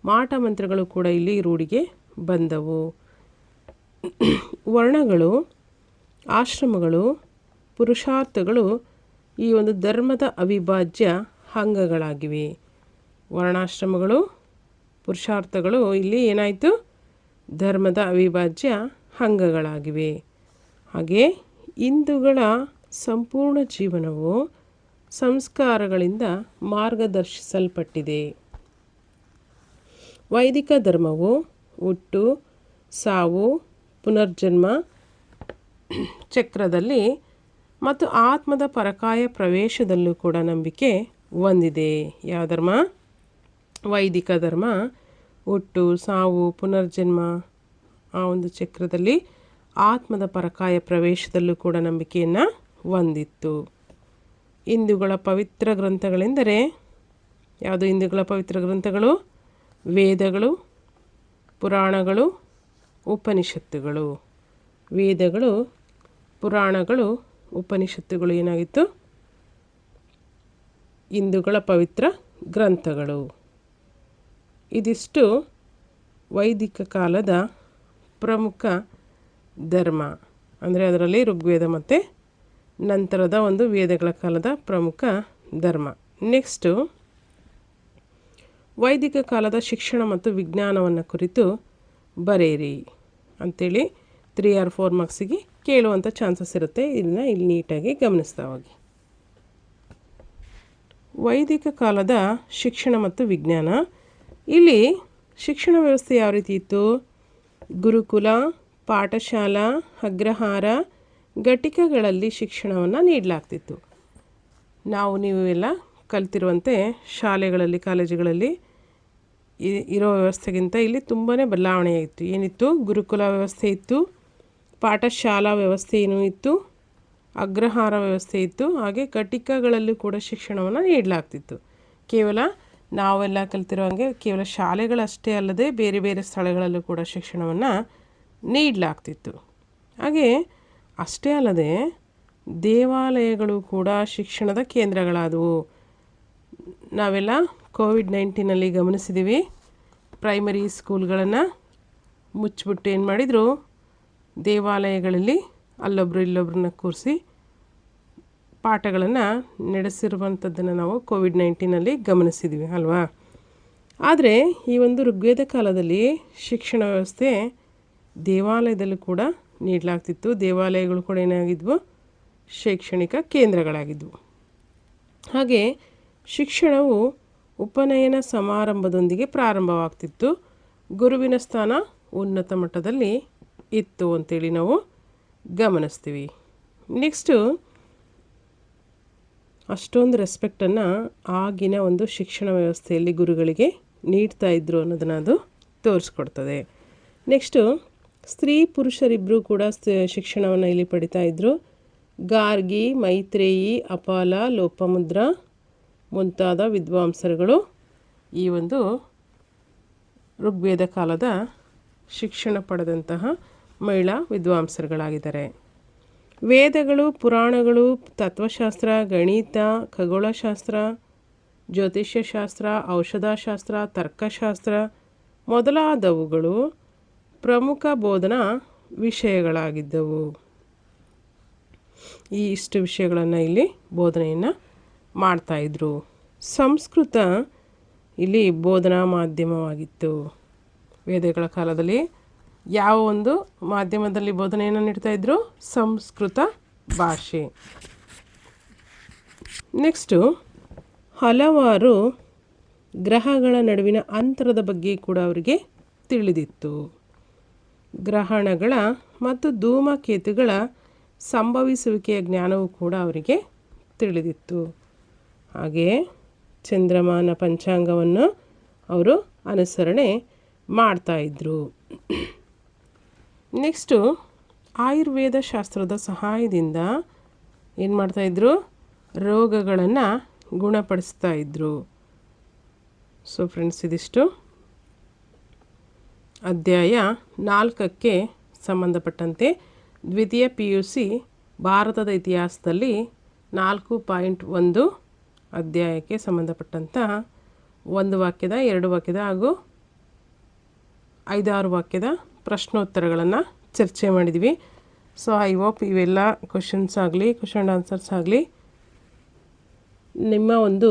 ಮಾಟ ಮಂತ್ರಗಳು ಕೂಡ ಇಲ್ಲಿ ರೂಢಿಗೆ ಬಂದವು. ವರ್ಣಗಳು, ಆಶ್ರಮಗಳು, ಪುರುಷಾರ್ಥಗಳು ಈ ಒಂದು ಧರ್ಮದ ಅವಿಭಾಜ್ಯ ಅಂಗಗಳಾಗಿವೆ. ವರ್ಣಾಶ್ರಮಗಳು, ಪುರುಷಾರ್ಥಗಳು ಇಲ್ಲಿ ಏನಾಯಿತು, ಧರ್ಮದ ಅವಿಭಾಜ್ಯ ಅಂಗಗಳಾಗಿವೆ. ಹಾಗೆ ಹಿಂದೂಗಳ ಸಂಪೂರ್ಣ ಜೀವನವು ಸಂಸ್ಕಾರಗಳಿಂದ ಮಾರ್ಗದರ್ಶಿಸಲ್ಪಟ್ಟಿದೆ. ವೈದಿಕ ಧರ್ಮವು ಹುಟ್ಟು, ಸಾವು, ಪುನರ್ಜನ್ಮ ಚಕ್ರದಲ್ಲಿ ಮತ್ತು ಆತ್ಮದ ಪರಕಾಯ ಪ್ರವೇಶದಲ್ಲೂ ಕೂಡ ನಂಬಿಕೆ ಹೊಂದಿದೆ. ಯಾವ ಧರ್ಮ? ವೈದಿಕ ಧರ್ಮ ಹುಟ್ಟು, ಸಾವು, ಪುನರ್ಜನ್ಮ ಆ ಒಂದು ಚಕ್ರದಲ್ಲಿ ಆತ್ಮದ ಪರಕಾಯ ಪ್ರವೇಶದಲ್ಲೂ ಕೂಡ ನಂಬಿಕೆಯನ್ನು ಒಂದಿತ್ತು. ಹಿಂದೂಗಳ ಪವಿತ್ರ ಗ್ರಂಥಗಳೆಂದರೆ ಯಾವುದು? ಹಿಂದೂಗಳ ಪವಿತ್ರ ಗ್ರಂಥಗಳು ವೇದಗಳು, ಪುರಾಣಗಳು, ಉಪನಿಷತ್ತುಗಳು. ವೇದಗಳು, ಪುರಾಣಗಳು, ಉಪನಿಷತ್ತುಗಳು ಏನಾಗಿತ್ತು? ಹಿಂದೂಗಳ ಪವಿತ್ರ ಗ್ರಂಥಗಳು. ಇದಿಷ್ಟು ವೈದಿಕ ಕಾಲದ ಪ್ರಮುಖ ಧರ್ಮ, ಅಂದರೆ ಅದರಲ್ಲಿ ಋಗ್ವೇದ ಮತ್ತು ನಂತರದ ಒಂದು ವೇದಗಳ ಕಾಲದ ಪ್ರಮುಖ ಧರ್ಮ. ನೆಕ್ಸ್ಟು ವೈದಿಕ ಕಾಲದ ಶಿಕ್ಷಣ ಮತ್ತು ವಿಜ್ಞಾನವನ್ನು ಕುರಿತು ಬರೆಯಿರಿ ಅಂಥೇಳಿ 3 or 4 ಮಾರ್ಕ್ಸಿಗೆ ಕೇಳುವಂಥ ಚಾನ್ಸಸ್ ಇರುತ್ತೆ. ಇದನ್ನು ಇಲ್ಲಿ ನೀಟಾಗಿ ಗಮನಿಸ್ತಾ ಹೋಗಿ. ವೈದಿಕ ಕಾಲದ ಶಿಕ್ಷಣ ಮತ್ತು ವಿಜ್ಞಾನ. ಇಲ್ಲಿ ಶಿಕ್ಷಣ ವ್ಯವಸ್ಥೆ ಯಾವ ರೀತಿ ಇತ್ತು? ಗುರುಕುಲ, ಪಾಠಶಾಲಾ, ಅಗ್ರಹಾರ, ಘಟಿಕಗಳಲ್ಲಿ ಶಿಕ್ಷಣವನ್ನು ನೀಡಲಾಗ್ತಿತ್ತು. ನೀವು ಎಲ್ಲ ಕಲ್ತಿರುವಂತೆ ಶಾಲೆಗಳಲ್ಲಿ, ಕಾಲೇಜುಗಳಲ್ಲಿ ಇರೋ ವ್ಯವಸ್ಥೆಗಿಂತ ಇಲ್ಲಿ ತುಂಬಾ ಬದಲಾವಣೆ ಇತ್ತು. ಏನಿತ್ತು? ಗುರುಕುಲ ವ್ಯವಸ್ಥೆ ಇತ್ತು, ಪಾಠಶಾಲಾ ವ್ಯವಸ್ಥೆ ಏನೂ ಇತ್ತು, ಅಗ್ರಹಾರ ವ್ಯವಸ್ಥೆ ಇತ್ತು, ಹಾಗೆ ಘಟಿಕಗಳಲ್ಲೂ ಕೂಡ ಶಿಕ್ಷಣವನ್ನು ನೀಡಲಾಗ್ತಿತ್ತು. ಕೇವಲ ನಾವೆಲ್ಲ ಕಲ್ತಿರೋ ಹಾಗೆ ಕೇವಲ ಶಾಲೆಗಳಷ್ಟೇ ಅಲ್ಲದೆ ಬೇರೆ ಬೇರೆ ಸ್ಥಳಗಳಲ್ಲೂ ಕೂಡ ಶಿಕ್ಷಣವನ್ನು ನೀಡಲಾಗ್ತಿತ್ತು. ಹಾಗೆ ಅಷ್ಟೇ ಅಲ್ಲದೆ ದೇವಾಲಯಗಳು ಕೂಡ ಶಿಕ್ಷಣದ ಕೇಂದ್ರಗಳಾದವು. ನಾವೆಲ್ಲ ಕೋವಿಡ್-19 ಗಮನಿಸಿದ್ದೀವಿ. ಪ್ರೈಮರಿ ಸ್ಕೂಲ್ಗಳನ್ನು ಮುಚ್ಚಿಬಿಟ್ಟು ಏನು ಮಾಡಿದರು? ದೇವಾಲಯಗಳಲ್ಲಿ ಅಲ್ಲೊಬ್ಬರು ಇಲ್ಲೊಬ್ಬರನ್ನ ಕೂರಿಸಿ ಪಾಠಗಳನ್ನು ನಡೆಸಿರುವಂಥದ್ದನ್ನು ನಾವು ಕೋವಿಡ್-19 ಗಮನಿಸಿದ್ವಿ ಅಲ್ವಾ? ಆದರೆ ಈ ಒಂದು ಋಗ್ವೇದ ಕಾಲದಲ್ಲಿ ಶಿಕ್ಷಣ ವ್ಯವಸ್ಥೆ ದೇವಾಲಯದಲ್ಲೂ ಕೂಡ ನೀಡಲಾಗ್ತಿತ್ತು. ದೇವಾಲಯಗಳು ಕೂಡ ಏನಾಗಿದ್ವು? ಶೈಕ್ಷಣಿಕ ಕೇಂದ್ರಗಳಾಗಿದ್ವು. ಹಾಗೆ ಶಿಕ್ಷಣವು ಉಪನಯನ ಸಮಾರಂಭದೊಂದಿಗೆ ಪ್ರಾರಂಭವಾಗ್ತಿತ್ತು. ಗುರುವಿನ ಸ್ಥಾನ ಉನ್ನತ ಮಟ್ಟದಲ್ಲಿ ಇತ್ತು ಅಂತೇಳಿ ನಾವು ಗಮನಿಸ್ತೀವಿ. ನೆಕ್ಸ್ಟು ಅಷ್ಟೊಂದು ರೆಸ್ಪೆಕ್ಟನ್ನು ಆಗಿನ ಒಂದು ಶಿಕ್ಷಣ ವ್ಯವಸ್ಥೆಯಲ್ಲಿ ಗುರುಗಳಿಗೆ ನೀಡ್ತಾ ಇದ್ದರು ಅನ್ನೋದನ್ನು ಅದು ತೋರಿಸ್ಕೊಡ್ತದೆ. ನೆಕ್ಸ್ಟು ಸ್ತ್ರೀ ಪುರುಷರಿಬ್ಬರೂ ಕೂಡ ಶಿಕ್ಷಣವನ್ನು ಇಲ್ಲಿ ಪಡಿತಾ ಇದ್ದರು. ಗಾರ್ಗಿ, ಮೈತ್ರೇಯಿ, ಅಪಾಲ, ಲೋಪಮುದ್ರ ಮುಂತಾದ ವಿದ್ವಾಂಸರುಗಳು ಈ ಒಂದು ಋಗ್ವೇದ ಕಾಲದ ಶಿಕ್ಷಣ ಪಡೆದಂತಹ ಮಹಿಳಾ ವಿದ್ವಾಂಸರುಗಳಾಗಿದ್ದಾರೆ. ವೇದಗಳು, ಪುರಾಣಗಳು, ತತ್ವಶಾಸ್ತ್ರ, ಗಣಿತ, ಖಗೋಳಶಾಸ್ತ್ರ, ಜ್ಯೋತಿಷ್ಯಶಾಸ್ತ್ರ, ಔಷಧಶಾಸ್ತ್ರ, ತರ್ಕಶಾಸ್ತ್ರ ಮೊದಲಾದವುಗಳು ಪ್ರಮುಖ ಬೋಧನಾ ವಿಷಯಗಳಾಗಿದ್ದವು. ಇಷ್ಟು ವಿಷಯಗಳನ್ನು ಇಲ್ಲಿ ಬೋಧನೆಯನ್ನು ಮಾಡ್ತಾಯಿದ್ರು. ಸಂಸ್ಕೃತ ಇಲ್ಲಿ ಬೋಧನಾ ಮಾಧ್ಯಮವಾಗಿತ್ತು. ವೇದಗಳ ಕಾಲದಲ್ಲಿ ಯಾವ ಒಂದು ಮಾಧ್ಯಮದಲ್ಲಿ ಬೋಧನೆಯನ್ನು ನೀಡ್ತಾಯಿದ್ರು? ಸಂಸ್ಕೃತ ಭಾಷೆ. ನೆಕ್ಸ್ಟು ಹಲವಾರು ಗ್ರಹಗಳ ನಡುವಿನ ಅಂತರದ ಬಗ್ಗೆ ಕೂಡ ಅವರಿಗೆ ತಿಳಿದಿತ್ತು. ಗ್ರಹಣಗಳ ಮತ್ತು ಧೂಮಕೇತುಗಳ ಸಂಭವಿಸುವಿಕೆಯ ಜ್ಞಾನವೂ ಕೂಡ ಅವರಿಗೆ ತಿಳಿದಿತ್ತು. ಹಾಗೆಯೇ ಚಂದ್ರಮಾನ ಪಂಚಾಂಗವನ್ನು ಅವರು ಅನುಸರಣೆ ಮಾಡ್ತಾಯಿದ್ರು. ನೆಕ್ಸ್ಟು ಆಯುರ್ವೇದ ಶಾಸ್ತ್ರದ ಸಹಾಯದಿಂದ ಏನು ಮಾಡ್ತಾಯಿದ್ರು? ರೋಗಗಳನ್ನು ಗುಣಪಡಿಸ್ತಾ ಇದ್ದರು. ಸೊ ಫ್ರೆಂಡ್ಸ್, ಇದಿಷ್ಟು ಅಧ್ಯಾಯ 4ಕ್ಕೆ ಸಂಬಂಧಪಟ್ಟಂತೆ ದ್ವಿತೀಯ PUC ಭಾರತದ ಇತಿಹಾಸದಲ್ಲಿ 4.1 ಅಧ್ಯಾಯಕ್ಕೆ ಸಂಬಂಧಪಟ್ಟಂಥ 1 ವಾಕ್ಯದ 2 ವಾಕ್ಯದ ಹಾಗೂ 5-6 ವಾಕ್ಯದ ಪ್ರಶ್ನೋತ್ತರಗಳನ್ನು ಚರ್ಚೆ ಮಾಡಿದ್ವಿ. ಸೊ ಐ ಹೋಪ್ ಇವೆಲ್ಲ ಕ್ವಶನ್ಸ್ ಆಗಲಿ, ಕ್ವಶನ್ ಆ್ಯಂಡ್ ಆನ್ಸರ್ಸ್ ಆಗಲಿ ನಿಮ್ಮ ಒಂದು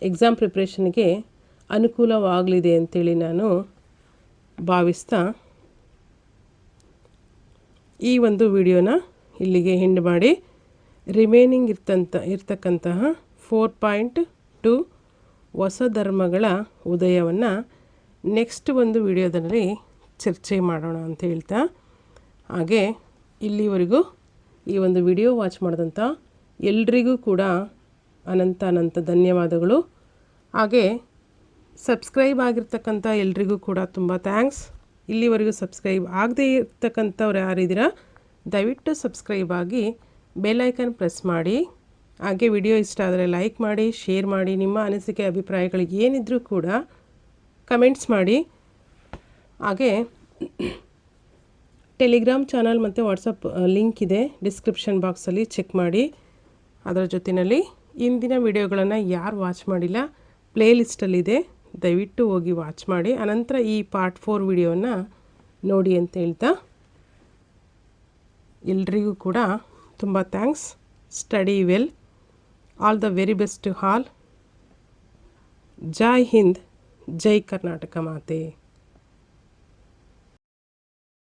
ಎಕ್ಸಾಮ್ ಪ್ರಿಪ್ರೇಷನ್ಗೆ ಅನುಕೂಲವಾಗಲಿದೆ ಅಂತೇಳಿ ನಾನು ಭಾವಿಸ್ತಾ ಈ ಒಂದು ವಿಡಿಯೋನ ಇಲ್ಲಿಗೆ ಎಂಡ್ ಮಾಡಿ ರಿಮೈನಿಂಗ್ ಇರ್ತಕ್ಕಂತಹ 4.2 ಹೊಸ ಧರ್ಮಗಳ ಉದಯವನ್ನು ನೆಕ್ಸ್ಟ್ ಒಂದು ವಿಡಿಯೋದಲ್ಲಿ ಚರ್ಚೆ ಮಾಡೋಣ ಅಂತ ಹೇಳ್ತಾ, ಹಾಗೆ ಇಲ್ಲಿವರೆಗೂ ಈ ಒಂದು ವಿಡಿಯೋ ವಾಚ್ ಮಾಡಿದಂಥ ಎಲ್ರಿಗೂ ಕೂಡ ಅನಂತ ಧನ್ಯವಾದಗಳು. ಹಾಗೆ ಸಬ್ಸ್ಕ್ರೈಬ್ ಆಗಿರ್ತಕ್ಕಂಥ ಎಲ್ರಿಗೂ ಕೂಡ ತುಂಬ ಥ್ಯಾಂಕ್ಸ್. ಇಲ್ಲಿವರೆಗೂ ಸಬ್ಸ್ಕ್ರೈಬ್ ಆಗದೇ ಇರ್ತಕ್ಕಂಥವ್ರು ಯಾರಿದ್ದೀರಾ ದಯವಿಟ್ಟು ಸಬ್ಸ್ಕ್ರೈಬ್ ಆಗಿ ಬೆಲ್ ಐಕನ್ ಪ್ರೆಸ್ ಮಾಡಿ. ಹಾಗೆ ವಿಡಿಯೋ ಇಷ್ಟ ಆದರೆ ಲೈಕ್ ಮಾಡಿ, ಶೇರ್ ಮಾಡಿ. ನಿಮ್ಮ ಅನಿಸಿಕೆ ಅಭಿಪ್ರಾಯಗಳು ಏನಿದ್ರೂ ಕೂಡ ಕಮೆಂಟ್ಸ್ ಮಾಡಿ. ಹಾಗೆ ಟೆಲಿಗ್ರಾಮ್ ಚಾನಲ್ ಮತ್ತು ವಾಟ್ಸಪ್ ಲಿಂಕ್ ಇದೆ ಡಿಸ್ಕ್ರಿಪ್ಷನ್ ಬಾಕ್ಸಲ್ಲಿ, ಚೆಕ್ ಮಾಡಿ. ಅದರ ಜೊತೆಯಲ್ಲಿ ಇಂದಿನ ವಿಡಿಯೋಗಳನ್ನು ಯಾರು ವಾಚ್ ಮಾಡಿಲ್ಲ, ಪ್ಲೇ ಲಿಸ್ಟಲ್ಲಿದೆ, ದಯವಿಟ್ಟು ಹೋಗಿ ವಾಚ್ ಮಾಡಿ. ಅನಂತರ ಈ ಪಾರ್ಟ್ 4 ವಿಡಿಯೋನ ನೋಡಿ ಅಂತ ಹೇಳ್ತಾ ಎಲ್ರಿಗೂ ಕೂಡ ತುಂಬ thanks. Study well. All the very best to all. ಜೈ ಹಿಂದ್, ಜೈ ಕರ್ನಾಟಕ ಮಾತೆ.